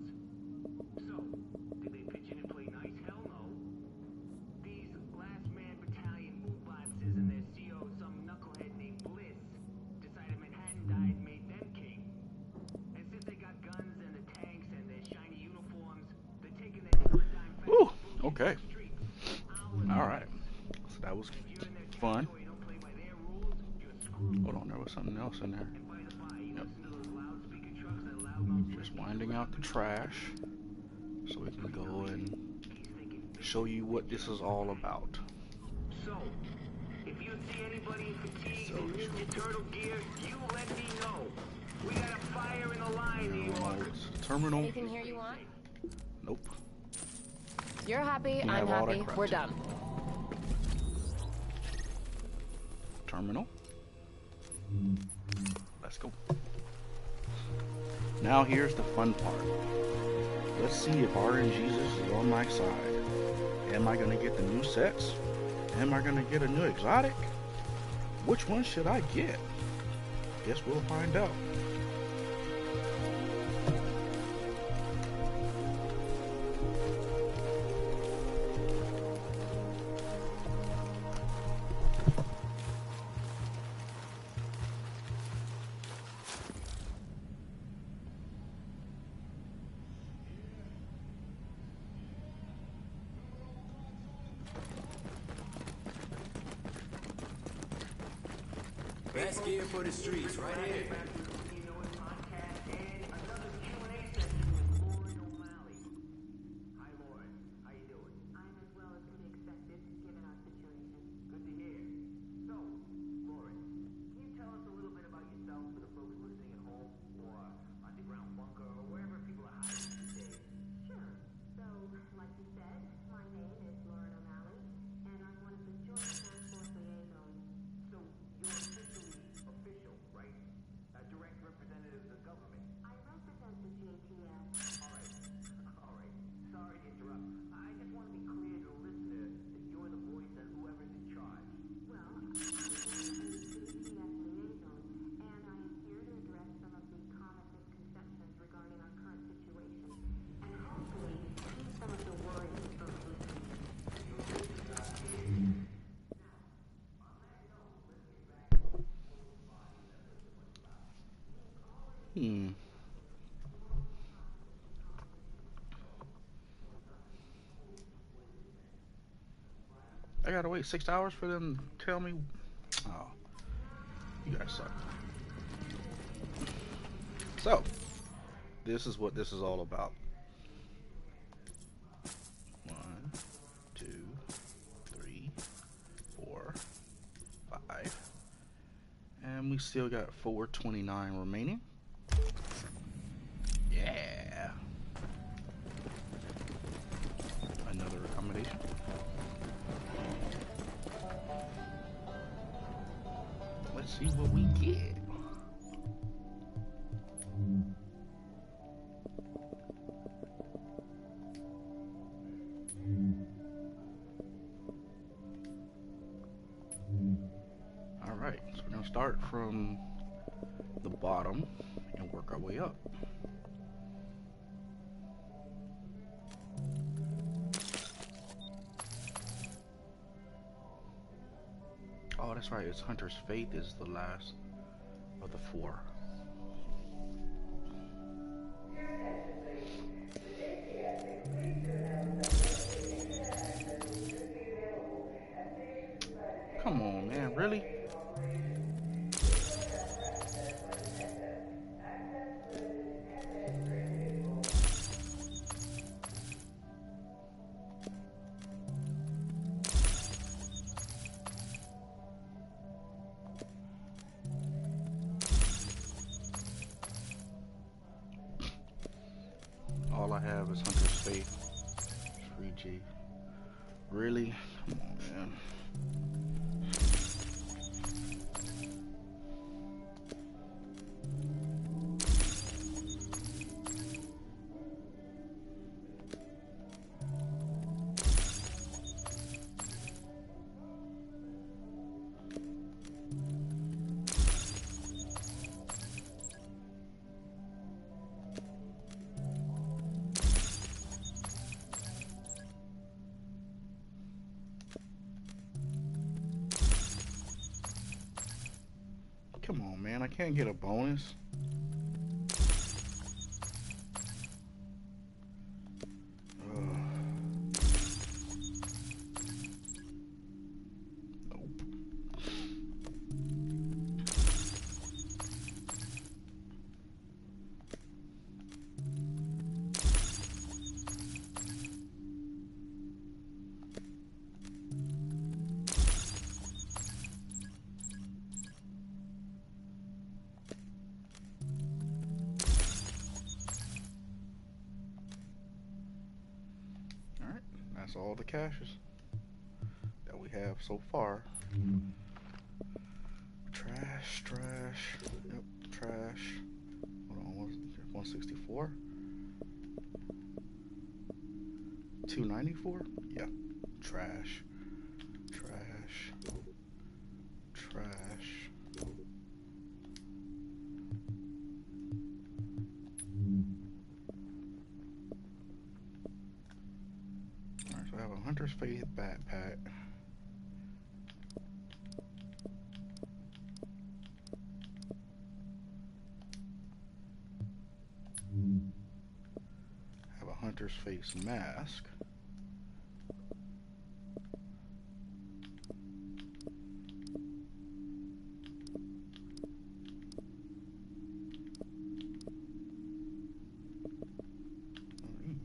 So, did they pitch in and play nice? Hell no. These last man battalion bootboxes and their CO, some knucklehead named Bliss, decided Manhattan died and made them king. And since they got guns and the tanks and their shiny uniforms, they're taking their nickel and dime factory Ooh, bullshit okay. to the streets. Alright. So that was If you're in their fun. territory, don't play by their rules, you're screwed. Hold on, there was something else in there. And by the by, you Yep. listen to those loudspeaker trucks that loudmouth Just winding out the trash so we can go and show you what this is all about. So, if you see anybody in fatigues and Ninja Turtle gear, you let me know. We got a fire in the line, New York. Terminal. Anything here you want? Nope. You're happy, We I'm have all that happy, crap we're too. done. Terminal. Let's go. Now here's the fun part. Let's see if RNGesus is on my side. Am I gonna get the new sets? Am I gonna get a new exotic? Which one should I get? Guess we'll find out. Best gear for the streets, right here. You know it podcast and another Q&A session with Lauren O'Malley. Hi, Lauren. How you doing? I'm as well as can be expected, given our situation. Good to hear. So, Lauren, can you tell us a little bit about yourself for the folks listening at home or underground bunker or wherever people are hiding these days? Sure. So, like you said, my name is Lauren O'Malley, and I'm one of the Joint Task Force liaisons. So, you're officially official, right? I gotta wait 6 hours for them to tell me. Oh, you guys suck. So, this is what this is all about. 1, 2, 3, 4, 5. And we still got 429 remaining. Yeah. Another accommodation. Let's see what we get. Alright, so we're going to start from the bottom and work our way up. Oh, that's right, it's Hunter's Faith is the last of the 4. Come on, man, really? All I have is Hunter's Faith. 3G. Really? Come on, man. Come on, man. I can't get a bonus. That's all the caches that we have so far. Trash, trash, yep, trash. Hold on, what's 164? 294? Yeah, trash, trash, trash. Alright, so I have a Hunter's Faith backpack. Have a Hunter's Face mask.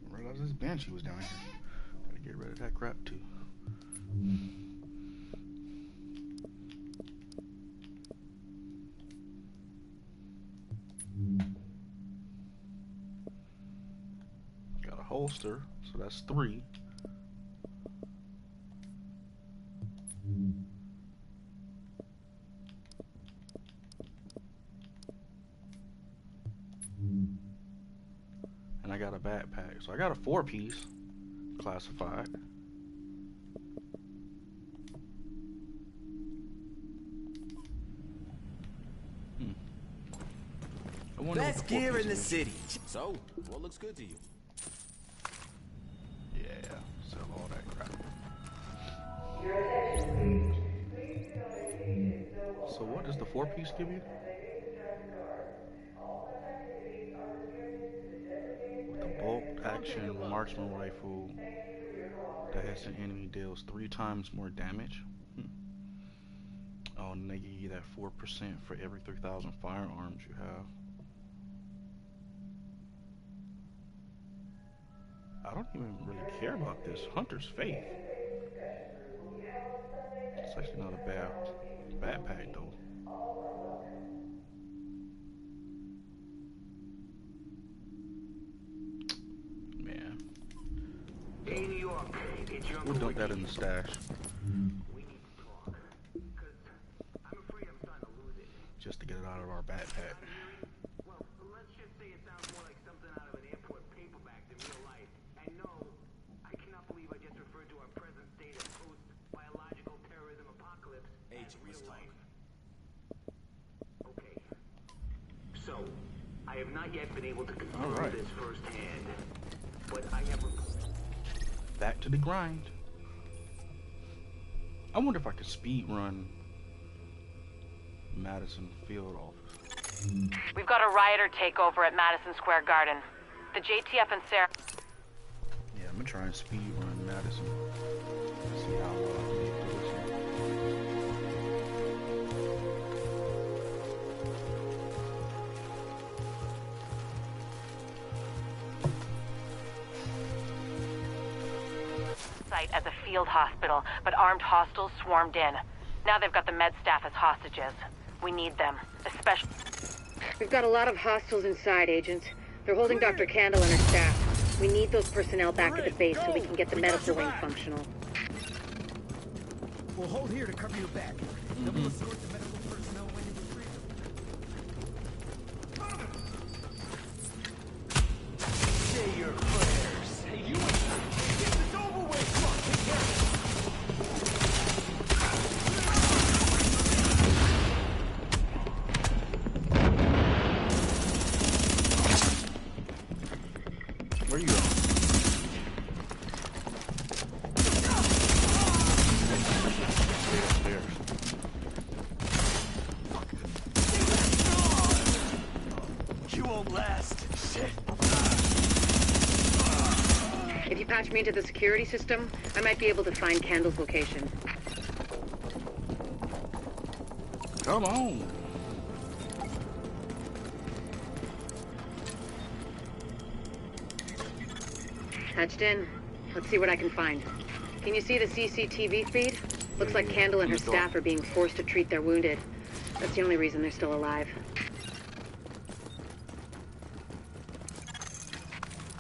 I realized this Banshee was down here. Gotta get rid of that crap too. Got a holster, so that's 3. And I got a backpack, so I got a 4-piece classified. Best gear in the city. So, what looks good to you? Yeah, sell all that crap. So what does the 4-piece give you? With the bolt action action marksman rifle that has an enemy deals 3 times more damage. Oh, and they give you that 4% for every 3,000 firearms you have. I don't even really care about this. Hunter's Faith. It's actually not a bad pack though. Man. Hey, New York. It's your We'll dump that in the stash. We need to talk. Because I'm afraid I'm starting to lose it. Just to get it out of our backpack. Well, let's just say it sounds more like something out of an airport paperback than real life. And no, I cannot believe I just referred to our present state as post-biological terrorism apocalypse as real life. Okay. So, I have not yet been able to confirm this firsthand, but I have back to the grind. I wonder if I could speed run Madison field office. We've got a rioter takeover at Madison Square Garden. The JTF and Sarah... Yeah, I'm gonna try and speed run Madison. See how well I can make this one. Site as a field hospital, but armed hostiles swarmed in. Now they've got the med staff as hostages. We need them, especially... We've got a lot of hostiles inside, Agent. They're holding Dr. Candle and her staff. We need those personnel back at the base so we can get the medical wing functional. We'll hold here to cover your back. Then we'll escort the medical personnel when you retrieve them. Say your prayers. Hey, you get this over with. Come on, take care of it. Where you going? You won't last. Shit. If you patch me into the security system, I might be able to find Candle's location. Come on. Patched in. Let's see what I can find. Can you see the CCTV feed? Looks like Candle and her staff are being forced to treat their wounded. That's the only reason they're still alive.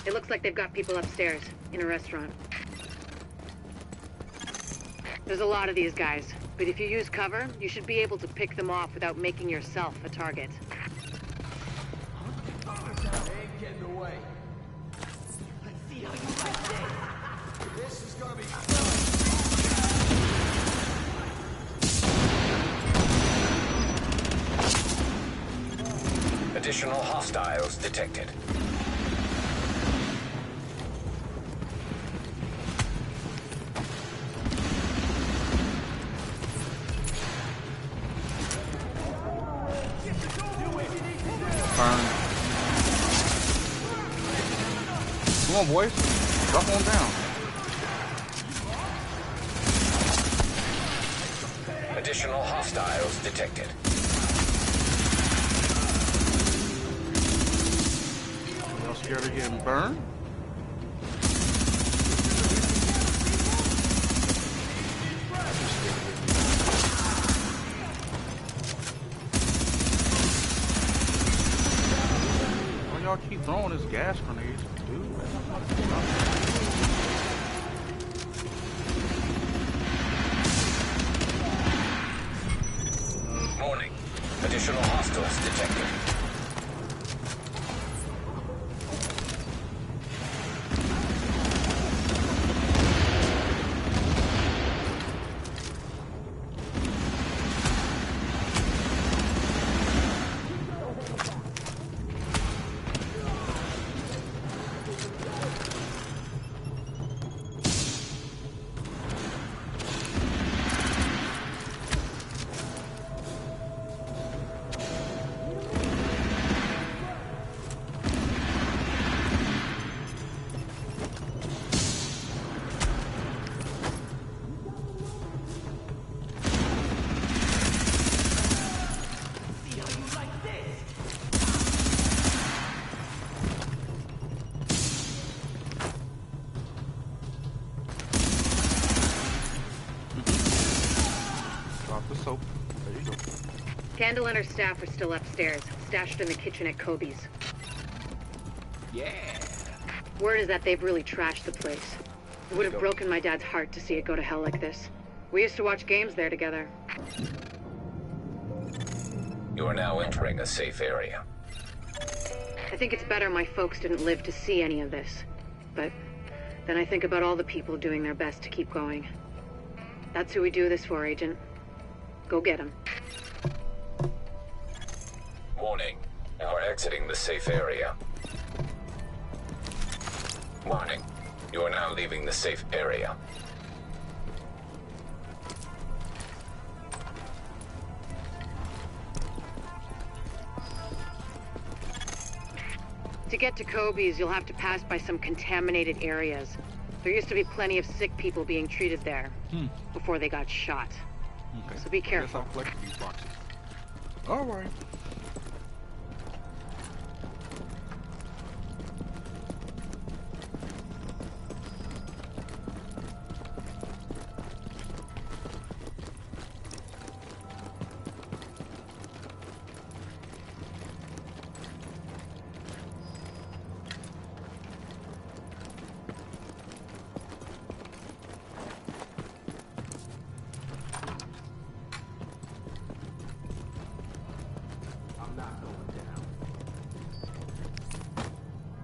It looks like they've got people upstairs, in a restaurant. There's a lot of these guys, but if you use cover, you should be able to pick them off without making yourself a target. Ain't getting away. Let's see how you like this. This is gonna be fun. Additional hostiles detected. Come on, boys. Drop on down. Additional hostiles detected. Y'all scared of getting burned? Why y'all keep throwing this gas grenades, dude? Warning. Additional hostiles detected. soap. There you go. Candle and her staff are still upstairs, stashed in the kitchen at Kobe's. Yeah. Word is that they've really trashed the place. It would have broken my dad's heart to see it go to hell like this. We used to watch games there together. You are now entering a safe area. I think it's better my folks didn't live to see any of this. But then I think about all the people doing their best to keep going. That's who we do this for, Agent. Go get him. Warning. You are exiting the safe area. Warning. You are now leaving the safe area. To get to Kobe's, you'll have to pass by some contaminated areas. There used to be plenty of sick people being treated there before they got shot. Okay. So be careful. I guess I'll collect these boxes. All right.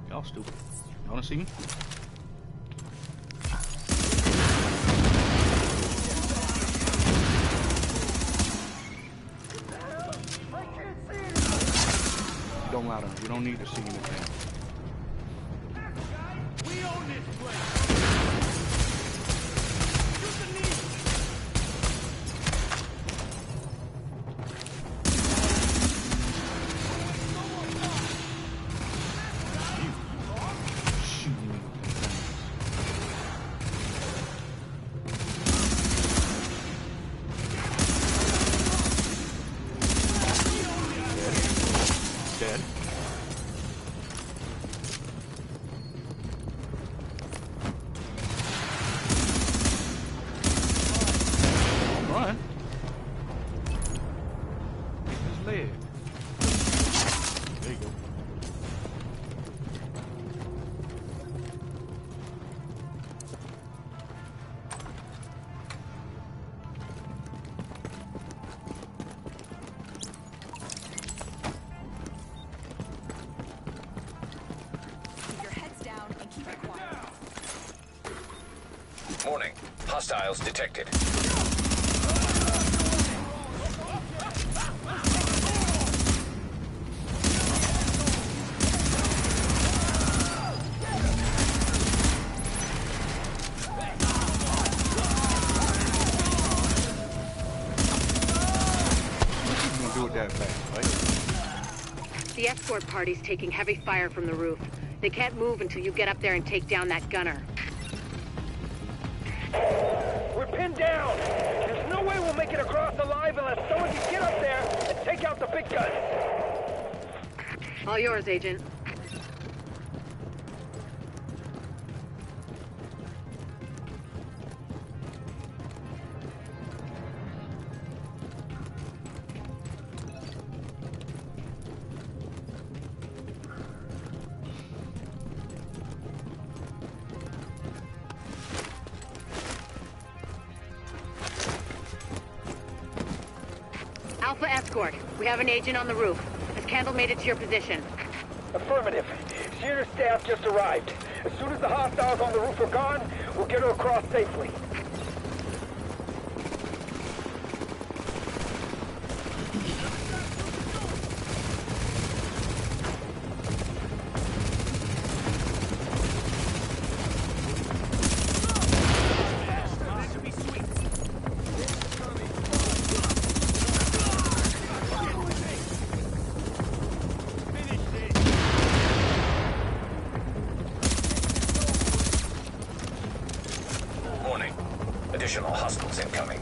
Y'all stupid. You wanna see me? Don't lie to him. You don't need to see anything. We own this place. Dead. Run. His leg. There you go. Keep your heads down and keep it quiet. Warning. Hostiles detected. You gonna do it that fast, right? The escort party's taking heavy fire from the roof. They can't move until you get up there and take down that gunner. We're pinned down. There's no way we'll make it across alive unless someone can get up there and take out the big guns. All yours, Agent. Alpha Escort, we have an agent on the roof. Has Candle made it to your position? Affirmative. She and her staff just arrived. As soon as the hostiles on the roof are gone, we'll get her across safely. Warning. Additional hostiles incoming.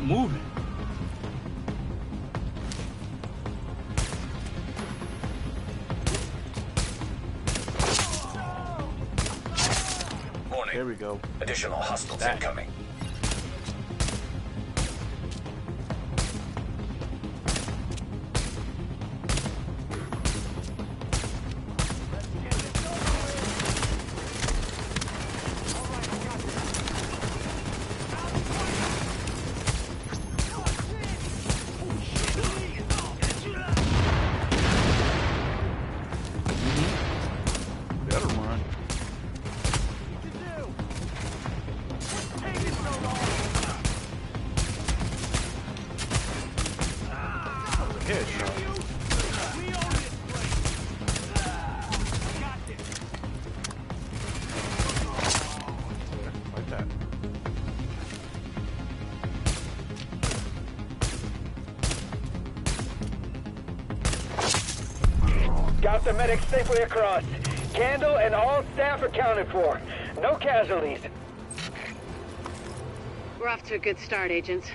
moving. Warning. There we go. Additional hostiles That. incoming. Better run. Headshot. Like that. Got the medics safely across. Candle and all staff accounted for. No casualties. We're off to a good start, agents.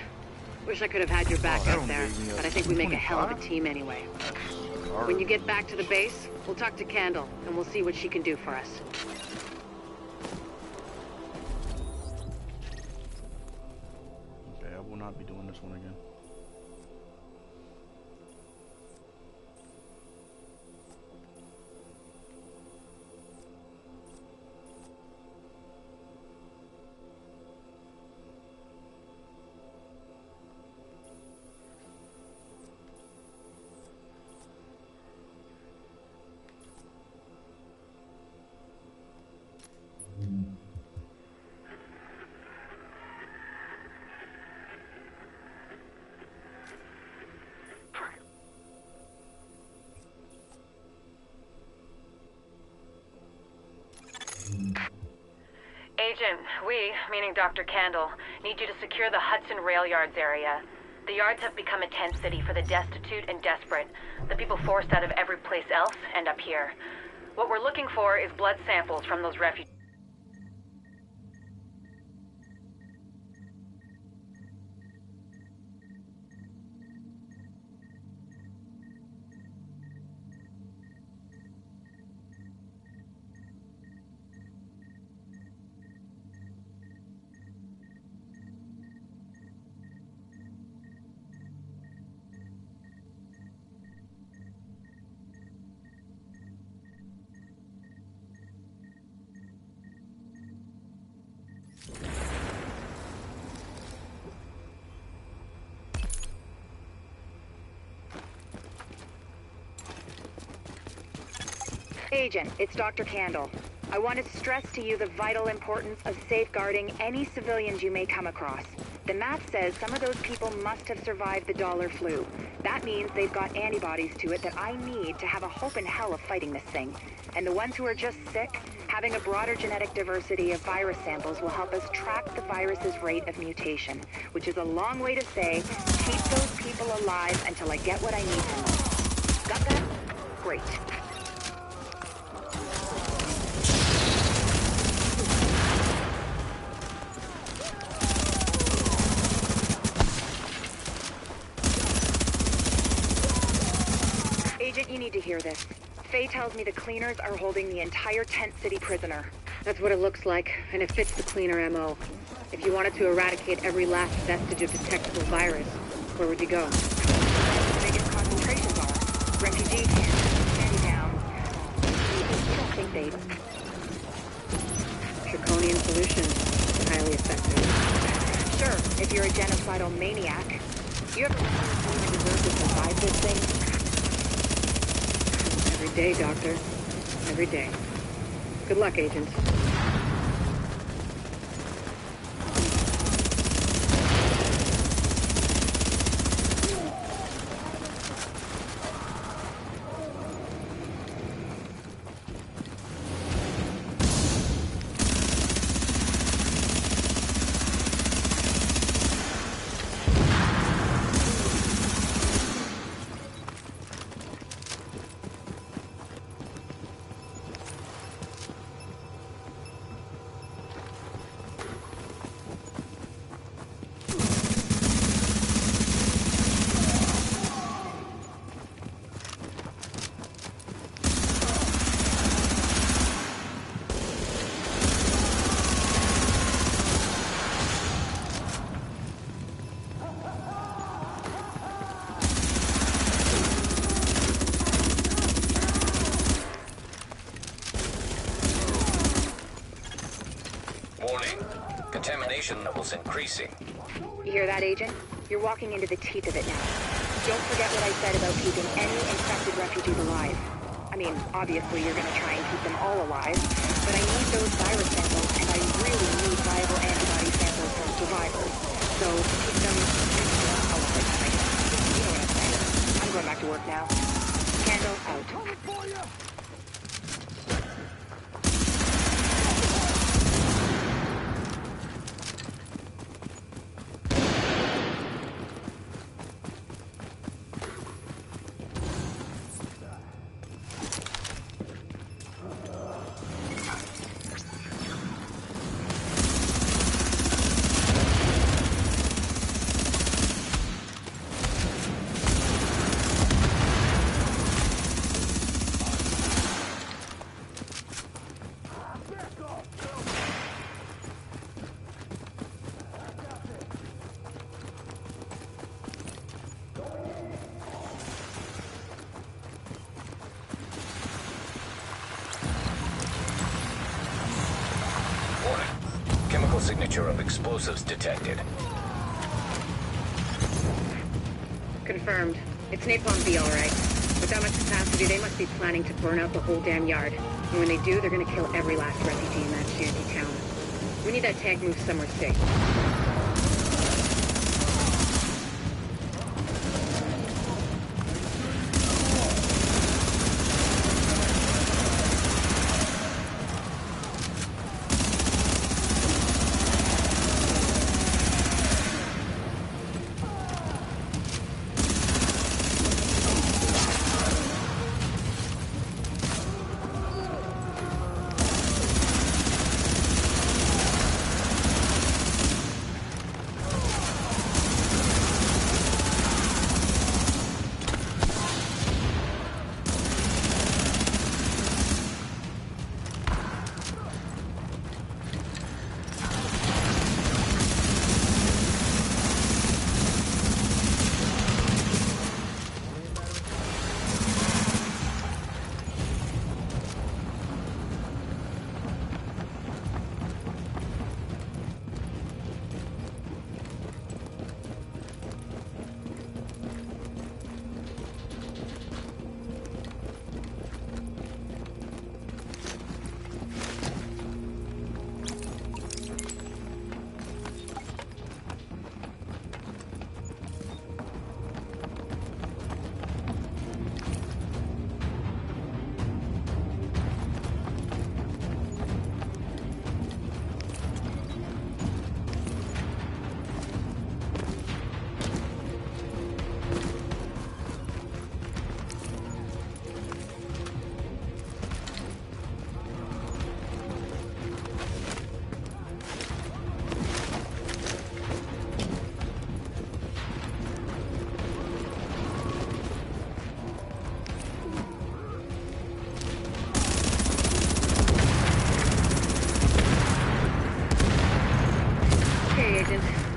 Wish I could have had your back that out one there, gave me a but I think we make a hell of a 25. team anyway. When you get back to the base, we'll talk to Candle, and we'll see what she can do for us. Okay, I will not be doing this one again. Agent, we, meaning Dr. Candle, need you to secure the Hudson rail yards area. The yards have become a tent city for the destitute and desperate. The people forced out of every place else end up here. What we're looking for is blood samples from those refugees. Agent, it's Dr. Candle. I want to stress to you the vital importance of safeguarding any civilians you may come across. The math says some of those people must have survived the dollar flu. That means they've got antibodies to it that I need to have a hope in hell of fighting this thing. And the ones who are just sick, having a broader genetic diversity of virus samples will help us track the virus's rate of mutation, which is a long way to say, keep those people alive until I get what I need from them. Got that? Great. Agent, you need to hear this. Faye tells me the cleaners are holding the entire tent city prisoner. That's what it looks like, and it fits the cleaner MO. If you wanted to eradicate every last vestige of detectable virus, where would you go? The biggest concentrations are refugee camps, Shantytown. You don't think they'd... Draconian solution. Highly effective. Sure, if you're a genocidal maniac. You ever wonder who deserves to survive this thing? Every day, Doctor. Every day. Good luck, Agent. Contamination levels increasing. You hear that, Agent? You're walking into the teeth of it now. Don't forget what I said about keeping any infected refugees alive. I mean, obviously you're gonna try and keep them all alive, but I need those virus samples, and I really need viable antibody samples from survivors. So, keep them alive, I guess. You know what I'm saying. I'm going back to work now. Candle out. Signature of explosives detected. Confirmed. It's Napalm B, all right. With that much capacity, they must be planning to burn out the whole damn yard. And when they do, they're gonna kill every last refugee in that shanty town. We need that tank moved somewhere safe.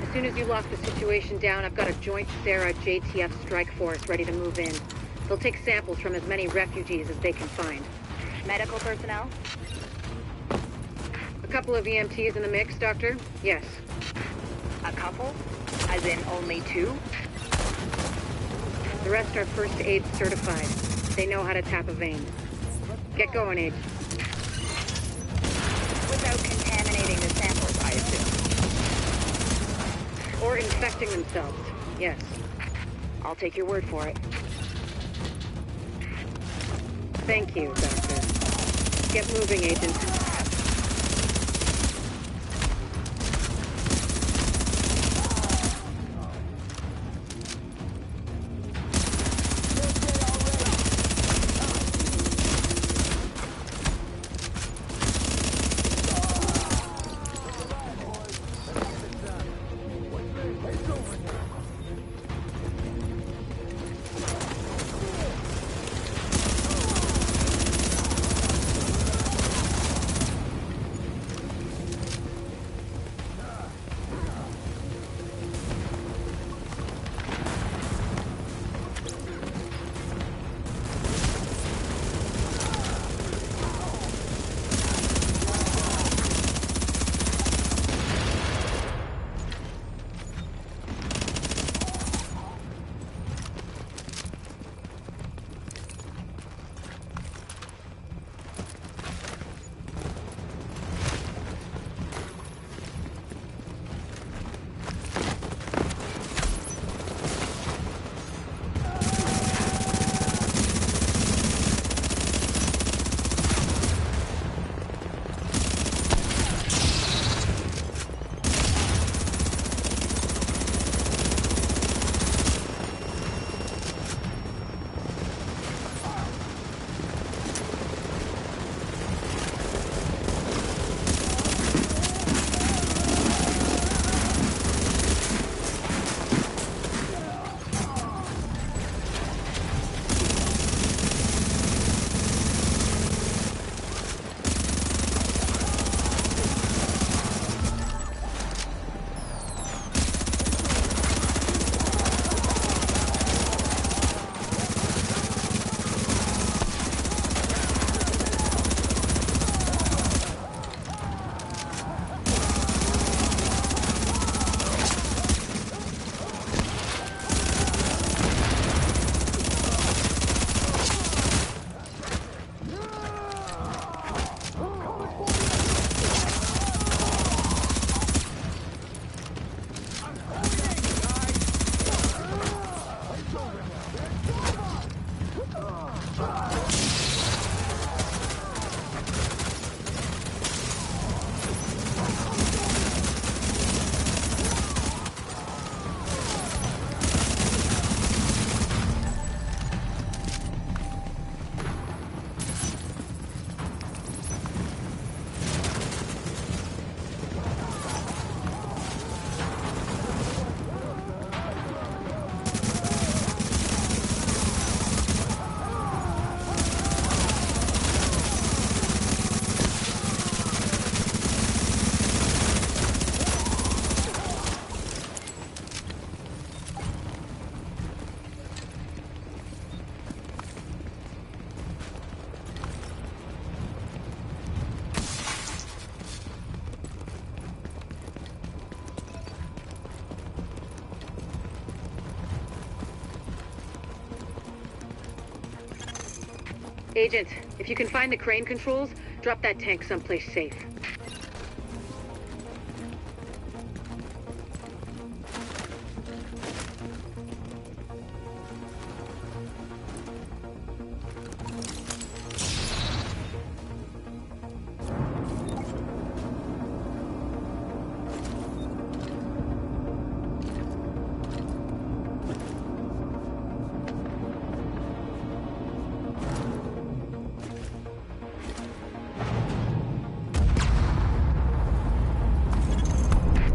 As soon as you lock the situation down, I've got a joint Sarah JTF strike force ready to move in. They'll take samples from as many refugees as they can find. Medical personnel? A couple of EMTs in the mix, Doctor? Yes. A couple? As in only two? The rest are first aid certified. They know how to tap a vein. Get going, Aid. Without contaminating the samples, I assume. Or infecting themselves, yes. I'll take your word for it. Thank you, Doctor. Get moving, Agent. Agent, if you can find the crane controls, drop that tank someplace safe.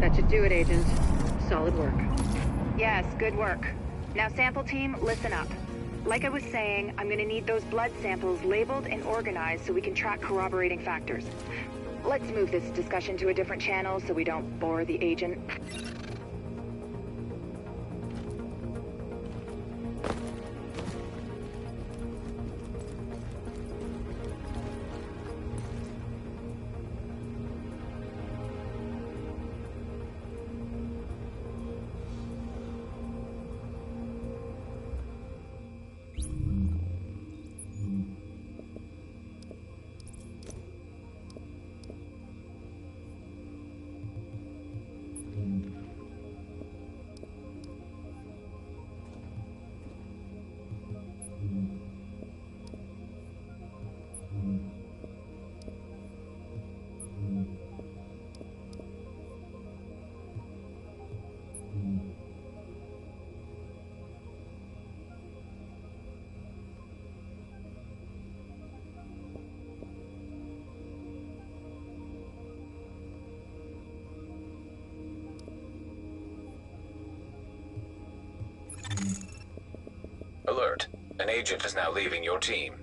That should do it, Agent. Solid work. Yes, good work. Now, sample team, listen up. Like I was saying, I'm gonna need those blood samples labeled and organized so we can track corroborating factors. Let's move this discussion to a different channel so we don't bore the agent. Alert. An agent is now leaving your team.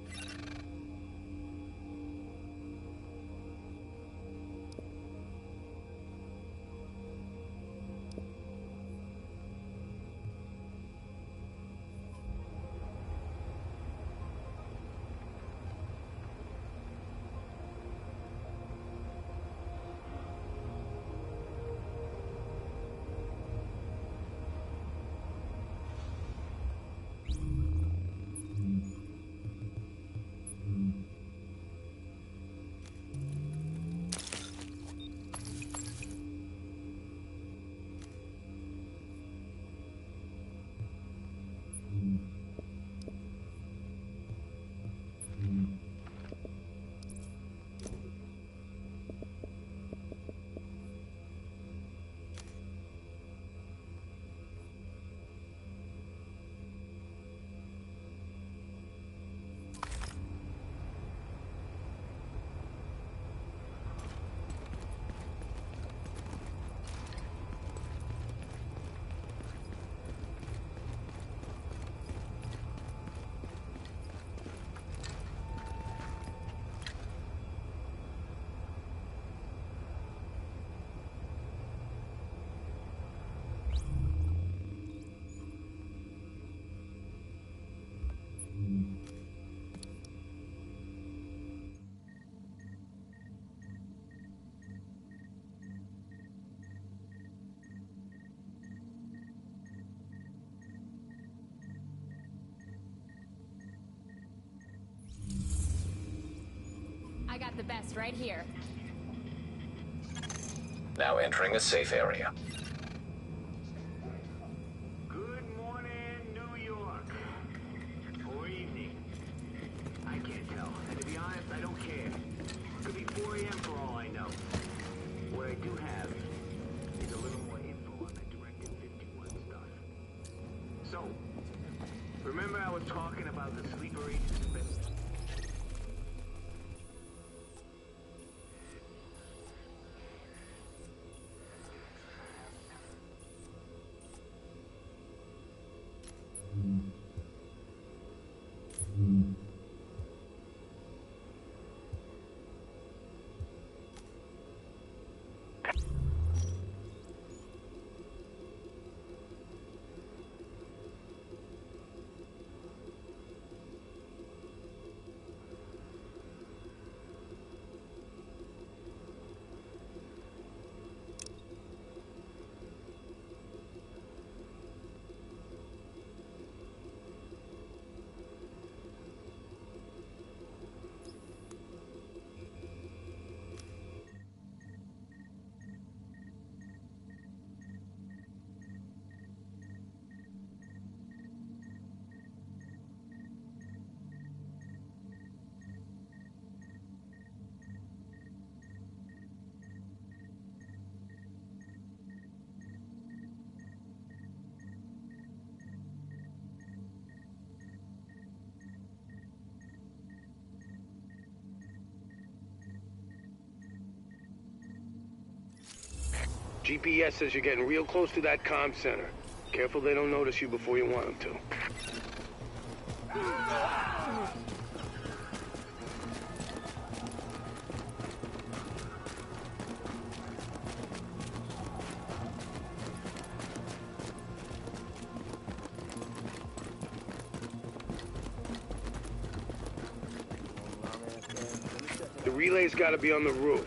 I got the best right here. Now entering a safe area. Good morning, New York. Or evening. I can't tell. And to be honest, I don't care. Could be 4 a.m. for all I know. What I do have is a little more info on that Directive 51 stuff. So, remember I was talking about the sleeper agents? GPS says you're getting real close to that comm center. Careful they don't notice you before you want them to. The relay's gotta be on the roof.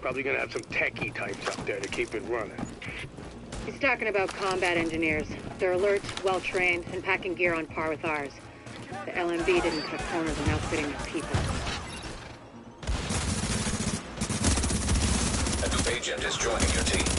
Probably gonna have some techie types up there to keep it running. He's talking about combat engineers. They're alert, well-trained, and packing gear on par with ours. The LMB didn't cut corners on outfitting their people. A new agent is joining your team.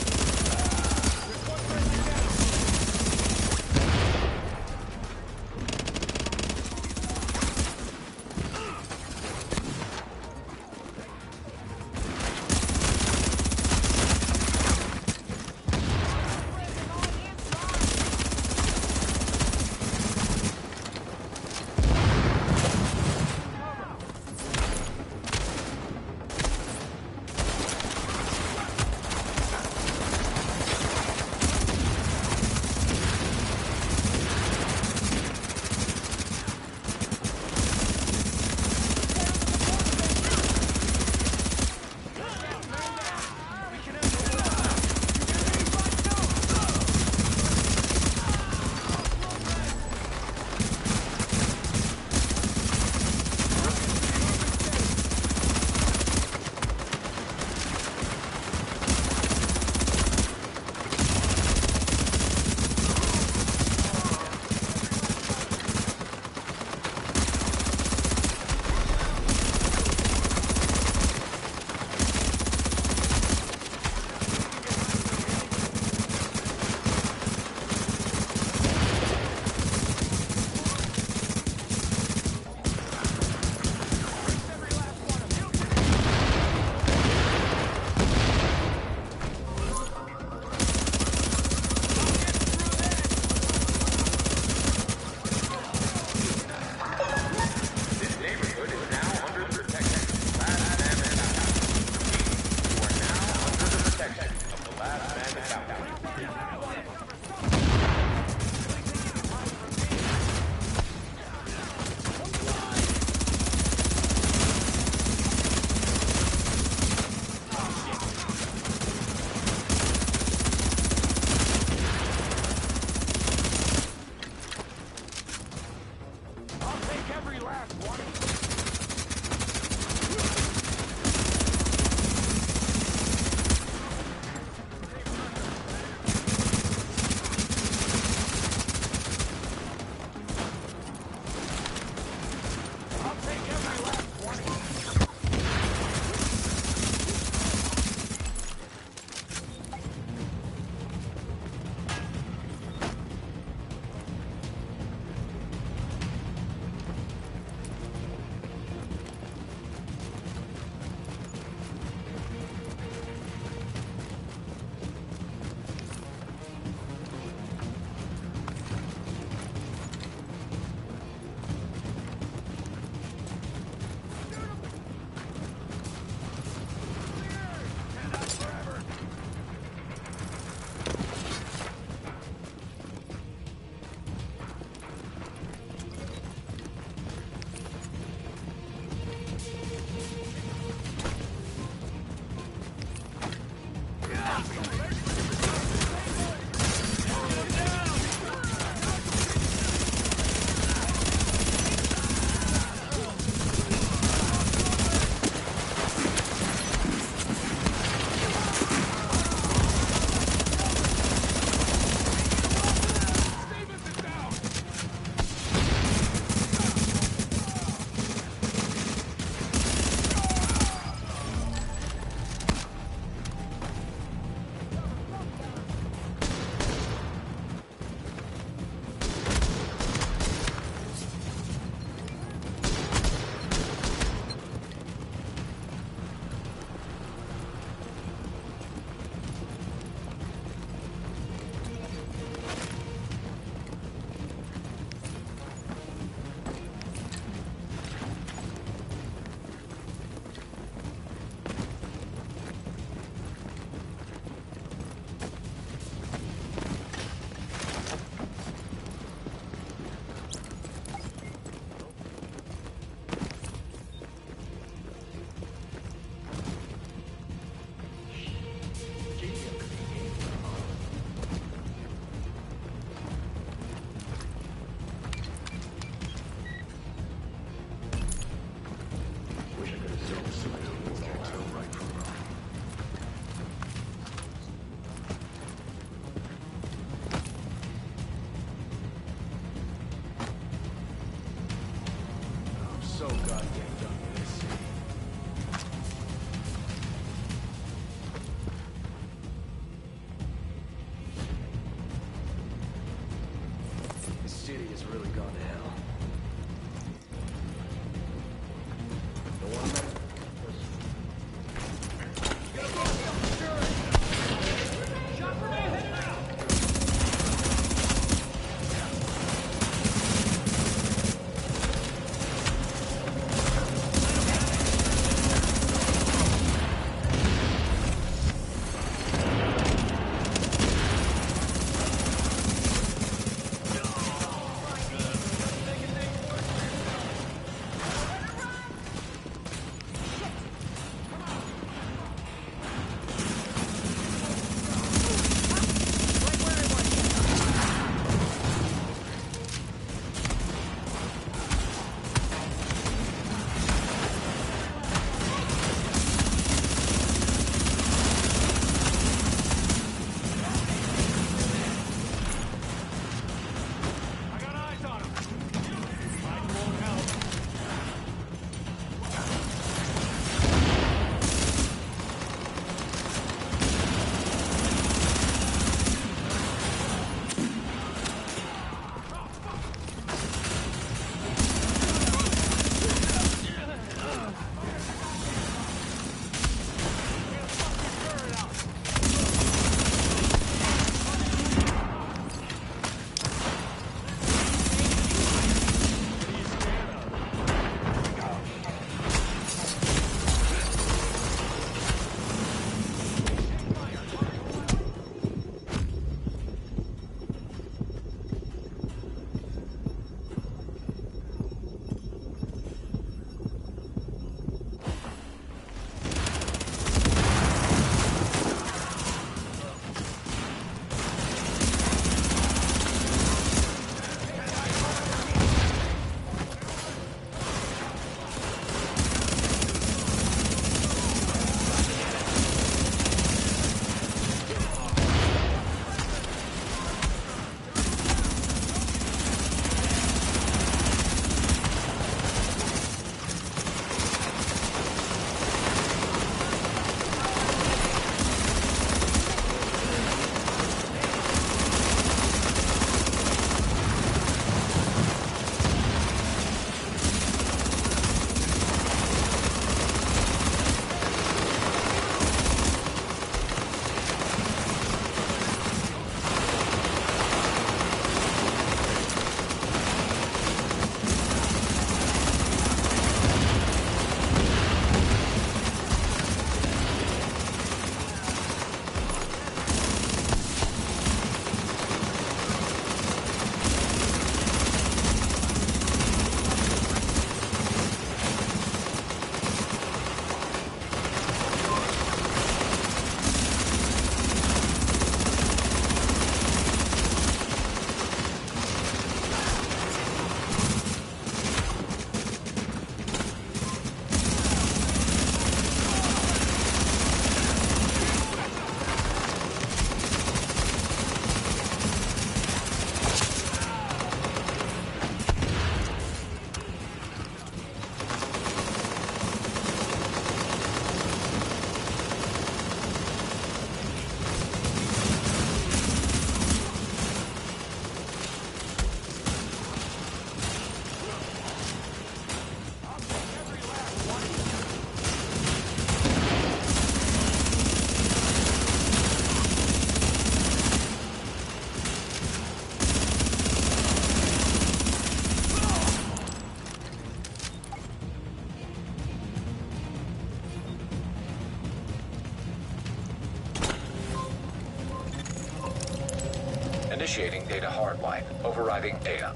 Initiating data hardwipe. Overriding data.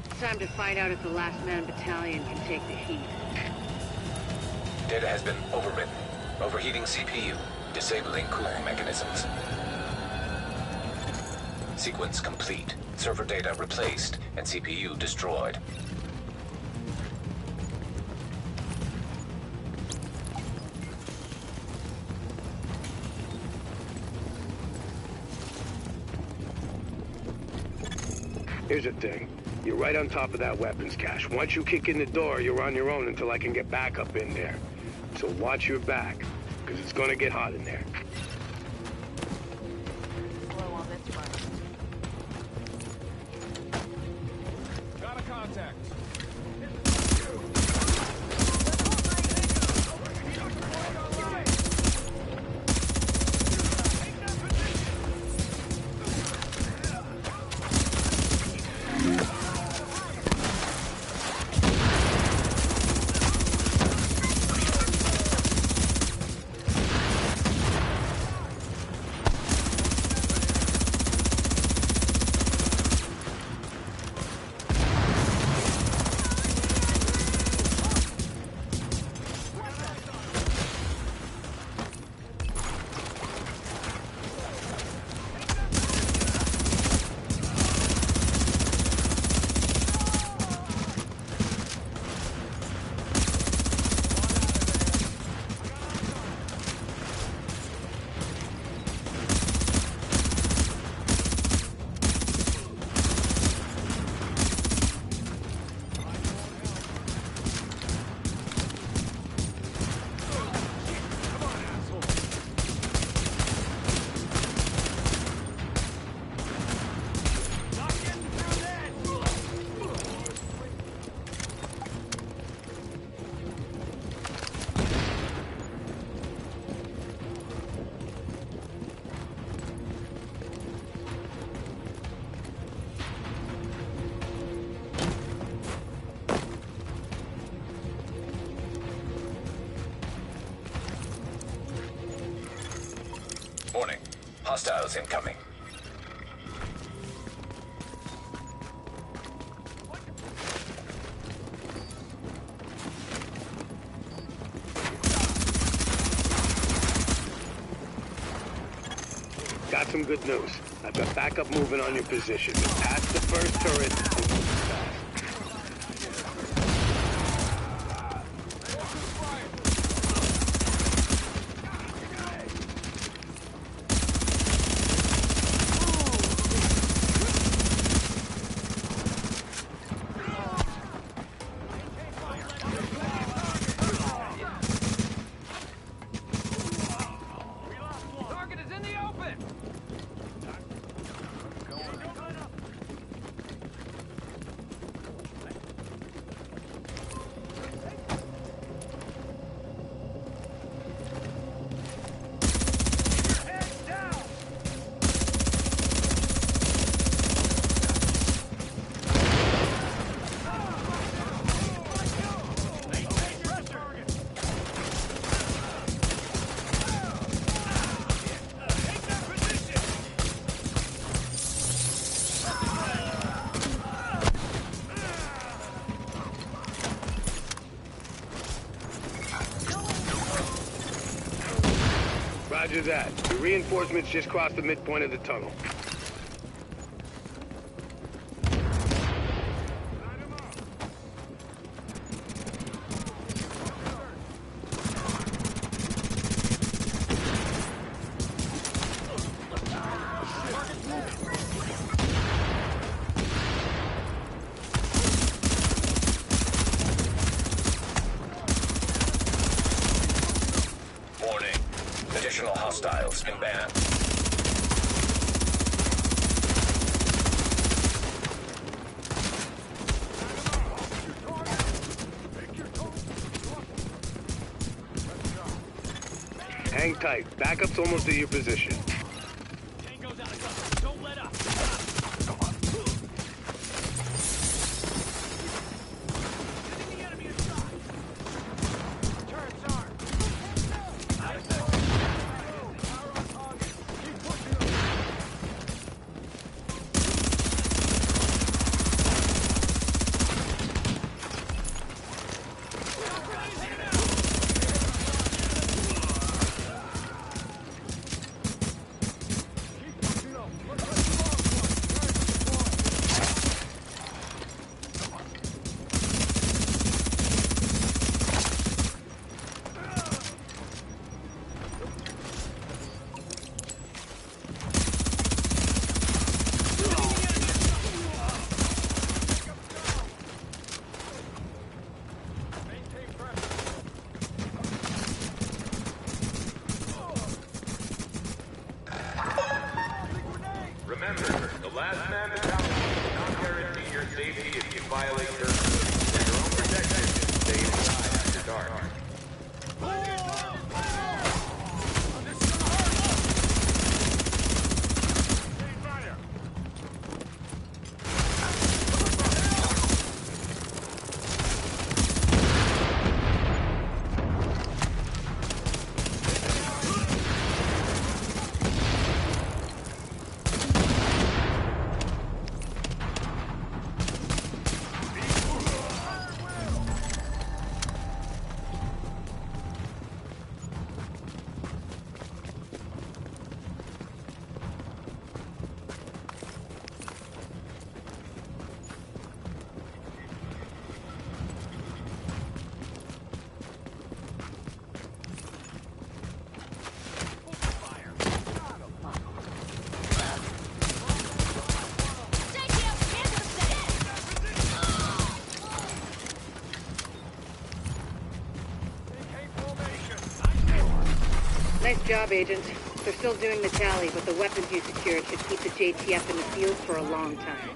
It's time to find out if the last man battalion can take the heat. Data has been overwritten. Overheating CPU. Disabling cooling mechanisms. Sequence complete. Server data replaced and CPU destroyed. Here's the thing. You're right on top of that weapons cache. Once you kick in the door, you're on your own until I can get back up in there. So watch your back, because it's gonna get hot in there. Slow on this one. Got a contact. Warning. Hostiles incoming. Got some good news. I've got backup moving on your position. Past the first turret and move fast. Target is in the open! Roger that. The reinforcements just crossed the midpoint of the tunnel. Warning. Additional hostiles inbound. Hang tight. Backup's almost at your position. Tango's out of cover. Don't let up. Getting the enemy inside. Turrets armed. Power on target. Keep pushing them. man battalion does not guarantee your safety if you violate their rules. For your own protection, stay inside after dark. Nice job, Agent. They're still doing the tally, but the weapons you secured should keep the JTF in the field for a long time.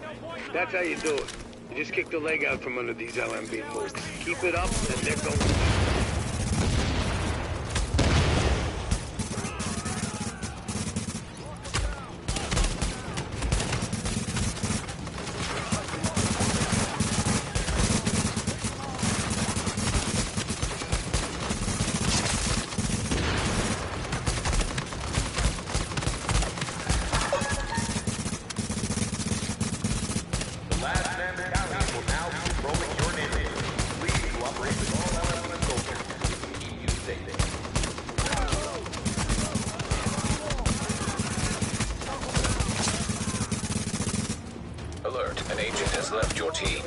That's how you do it. You just kick the leg out from under these LMB mooks. Keep it up, and they're going. Alert, an agent has left your team.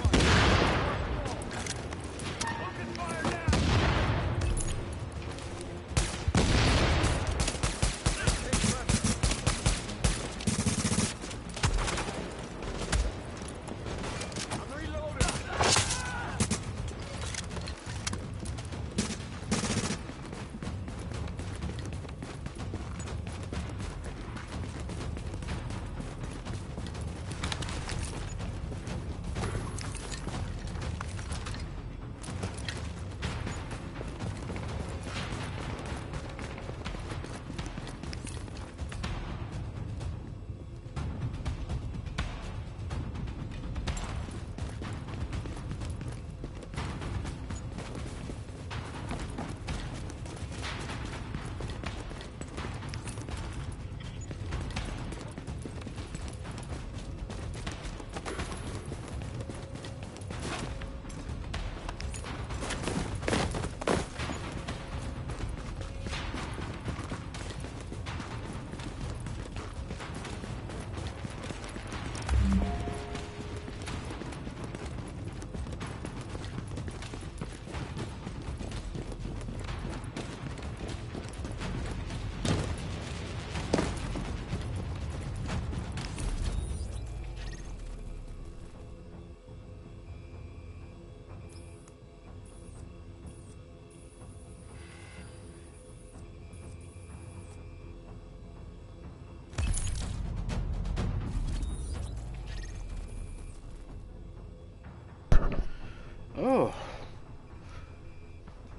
Oh,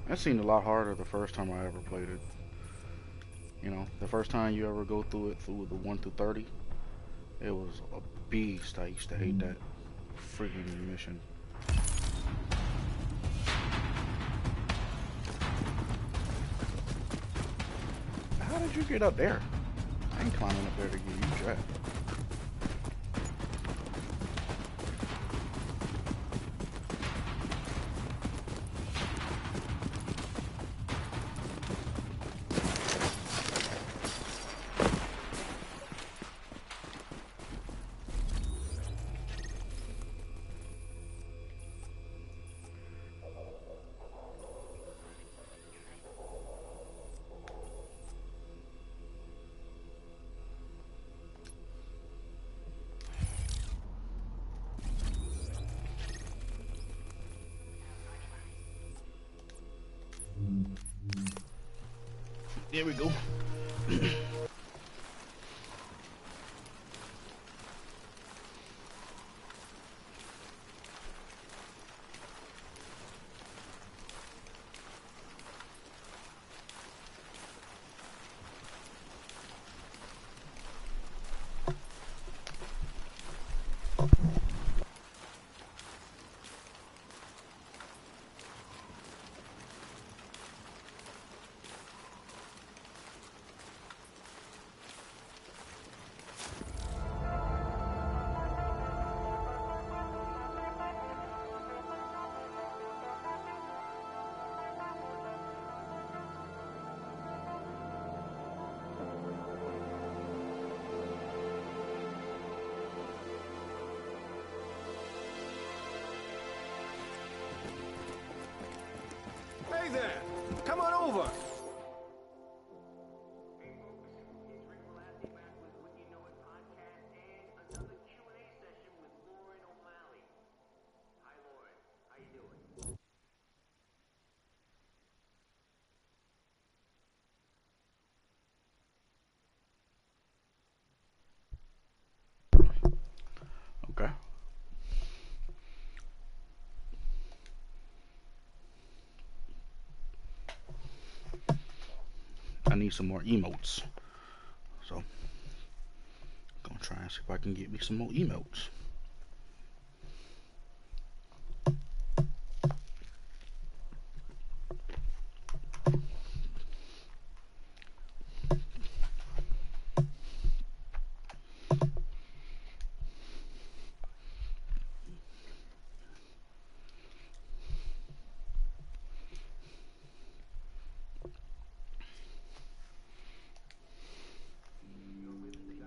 that seemed a lot harder the first time I ever played it. You know, the first time you ever go through it through the 1 through 30, it was a beast. I used to hate that freaking mission. How did you get up there? I ain't climbing up there to get you trapped. There we go. over! Hey folks, it's Rick Velasquez back with Wouldn't You Know It podcast and another Q&A session with Lauren O'Malley. Hi Lauren, how you doing? Okay. I need some more emotes. So, gonna try and see if I can get me some more emotes.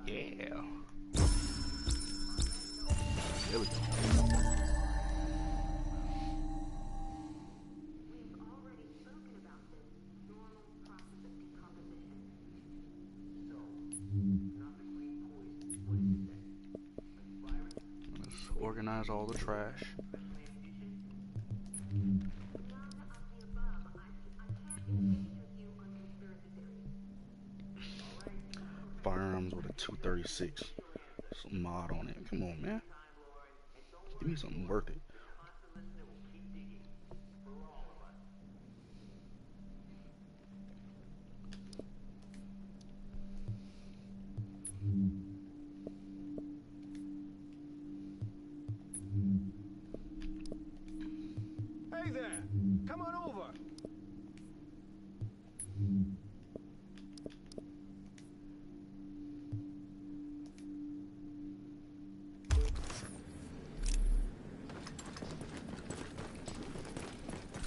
Yeah. There we go. We've already spoken about this normal process of decomposition. So, not the green poison. What is it then? Like virus? Let's organize all the trash. None of the above. I can't engage with you on conspiracy theories. Firearms with a 236. Some mod on it. Come on, man. Give me something worth it. Hey there! Come on over!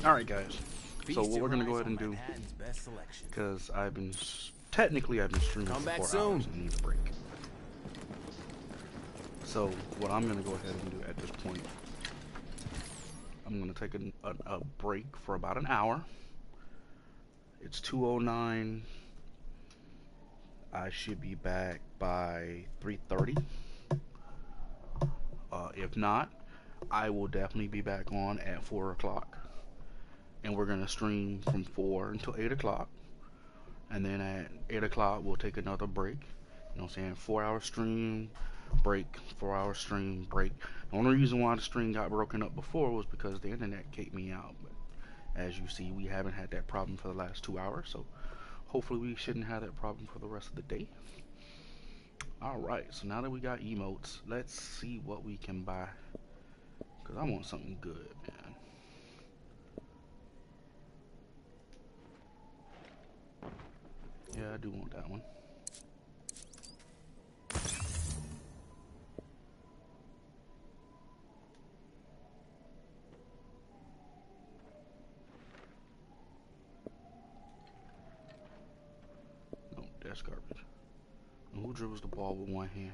Alright, guys. So what we're gonna go ahead and do, because technically I've been streaming for 4 hours and need a break. So what I'm gonna go ahead and do at this point, I'm gonna take a break for about an hour. It's 2:09. I should be back by 3:30. If not, I will definitely be back on at 4 o'clock. And we're going to stream from 4 until 8 o'clock. And then at 8 o'clock, we'll take another break. You know what I'm saying? 4-hour stream, break, 4-hour stream, break. The only reason why the stream got broken up before was because the internet kicked me out. But as you see, we haven't had that problem for the last 2 hours. So hopefully we shouldn't have that problem for the rest of the day. Alright, so now that we got emotes, let's see what we can buy. Because I want something good, man. Yeah, I do want that one. No, that's garbage. And who dribbles the ball with one hand?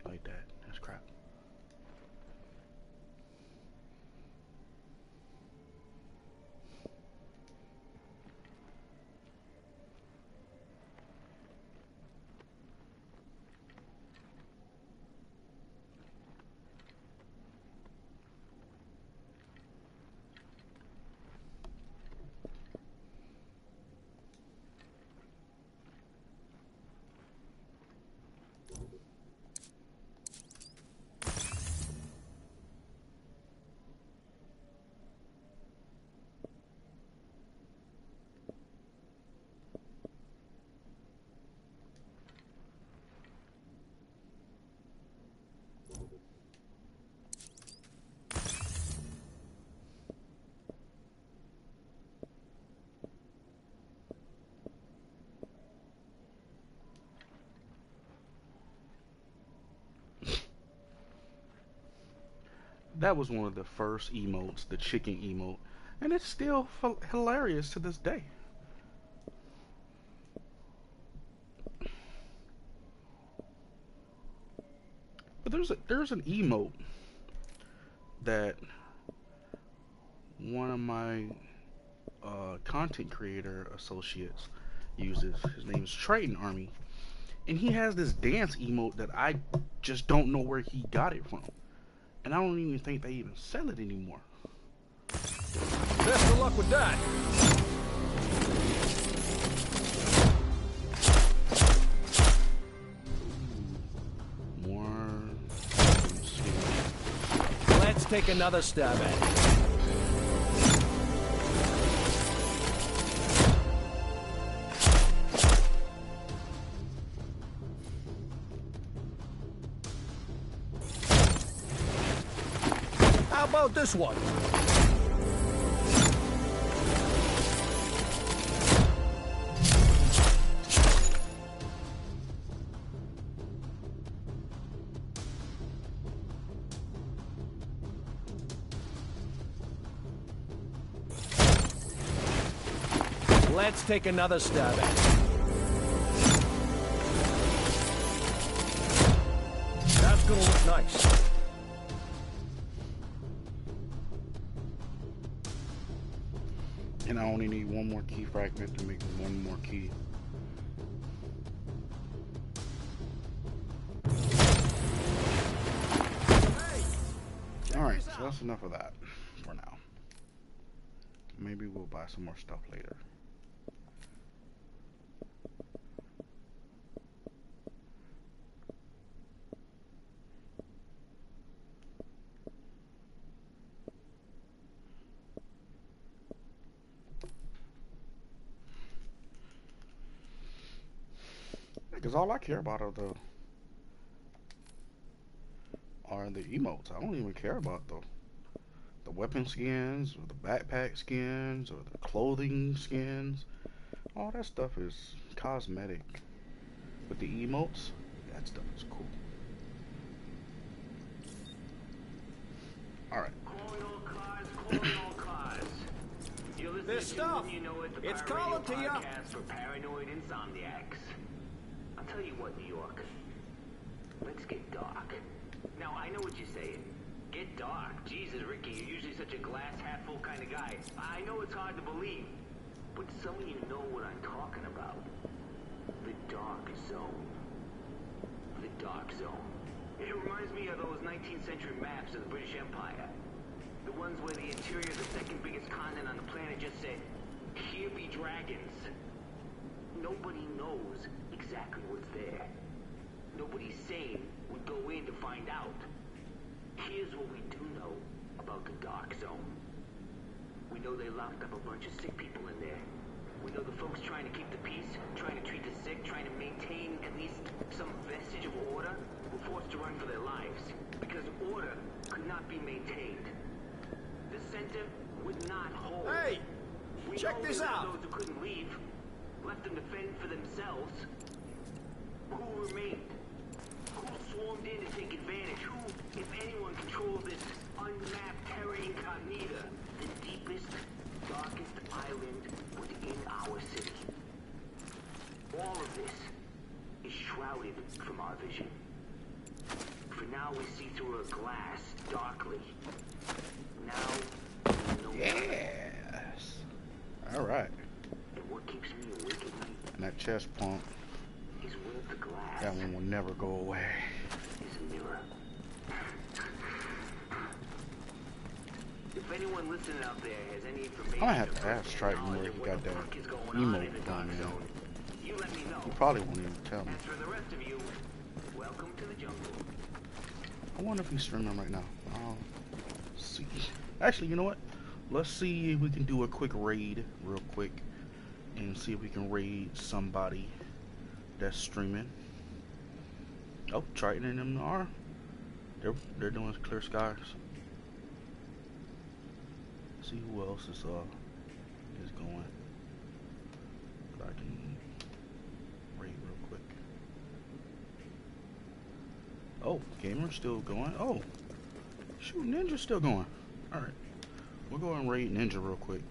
Like that. That's crap. That was one of the first emotes, the chicken emote, and it's still hilarious to this day. But there's an emote that one of my content creator associates uses. His name is Triton Army, and he has this dance emote that I just don't know where he got it from, and I don't even think they even sell it anymore. Best of luck with that. More. Let's take another stab at it. How about this one? Let's take another stab at it. That's gonna look nice. And I only need one more key fragment to make one more key. Alright, so that's enough of that for now. Maybe we'll buy some more stuff later. Because all I care about are the emotes. I don't even care about the weapon skins or the backpack skins or the clothing skins. All that stuff is cosmetic. But the emotes, that stuff is cool. Alright. This stuff, it's calling to you. For paranoid insomniacs. I'll tell you what, New York. Let's get dark. Now, I know what you're saying. Get dark. Jesus, Ricky, you're usually such a glass half full kind of guy. I know it's hard to believe, but some of you know what I'm talking about. The dark zone. The dark zone. It reminds me of those 19th century maps of the British Empire. The ones where the interior of the second biggest continent on the planet just said, "Here be dragons." Nobody knows exactly what's there. Nobody sane would go in to find out. Here's what we do know about the dark zone. We know they locked up a bunch of sick people in there. We know the folks trying to keep the peace, trying to treat the sick, trying to maintain at least some vestige of order, were forced to run for their lives. Because order could not be maintained. The center would not hold. Hey, check this out. Those who couldn't leave, left them to fend for themselves. Who remained? Who swarmed in to take advantage? Who, if anyone, controlled this unmapped terra incognita? The deepest, darkest island within our city. All of this is shrouded from our vision. For now, we see through a glass, darkly. Now, we know. Yes. Alright. And what keeps me awake at night? And that chest pump. Is where the glass. That one will never go away. Is a mirror. If anyone listening out there has any information, I might have to ask Triton where he got that emote from, man. You let me know. He probably won't even tell me. As for the rest of you, welcome to the jungle. I wonder if he's streaming right now. I'll see. Actually, you know what? Let's see if we can do a quick raid real quick and see if we can raid somebody that's streaming. Oh, Triton and them are. They're doing clear skies. See who else is going. I can raid real quick. Oh, Gamer's still going. Oh, shoot, Ninja's still going. All right, we'll go and raid Ninja real quick.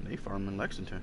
They farm in Lexington.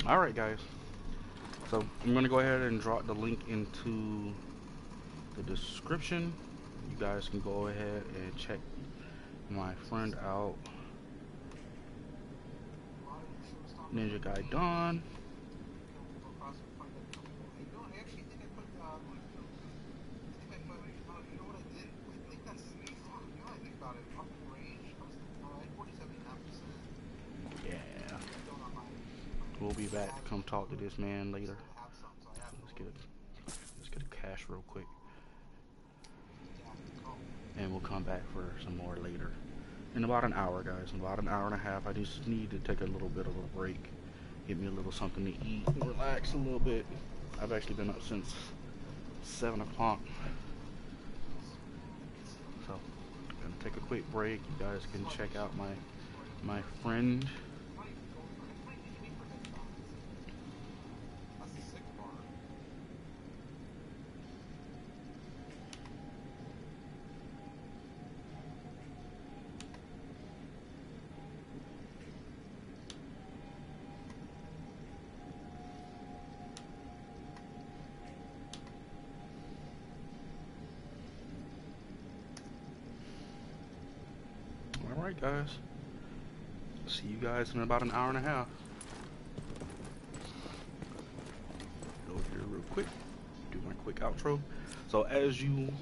Alright guys, so I'm going to go ahead and drop the link into the description. You guys can go ahead and check my friend out, Ninja Guy Don. We'll be back to come talk to this man later. Let's get a cash real quick, and we'll come back for some more later. In about an hour, guys. In about an hour and a half. I just need to take a little bit of a break, get me a little something to eat, and relax a little bit. I've actually been up since 7 o'clock. So, I'm gonna take a quick break. You guys can check out my friend. Alright guys, see you guys in about an hour and a half. Go here real quick, do my quick outro. So as you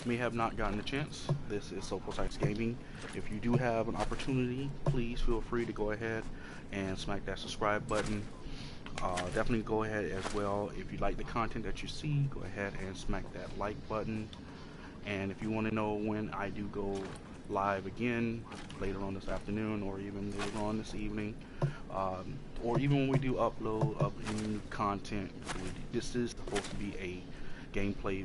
may have not gotten a chance, this is SoulfulSax Gaming. If you do have an opportunity, please feel free to go ahead and smack that subscribe button. Definitely go ahead as well, if you like the content that you see, go ahead and smack that like button. And if you want to know when I do go live again later on this afternoon, or even later on this evening, or even when we do upload of new content, this is supposed to be a gameplay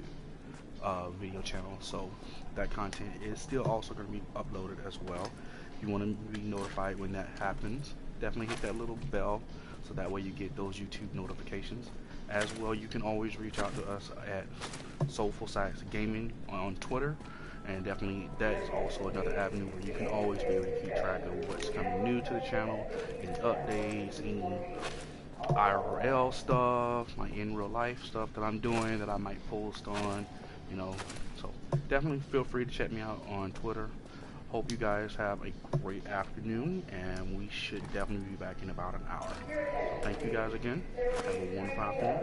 video channel, so that content is still also going to be uploaded as well. If you want to be notified when that happens, definitely hit that little bell so that way you get those YouTube notifications. As well, you can always reach out to us at SoulfulSax Gaming on Twitter, and definitely that is also another avenue where you can always be able to keep track of what's coming new to the channel, any updates, any IRL stuff, my in real life stuff that I'm doing that I might post on, you know. So definitely feel free to check me out on Twitter. Hope you guys have a great afternoon, and we should definitely be back in about an hour. So thank you guys again. Have a wonderful afternoon.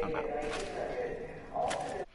I'm out.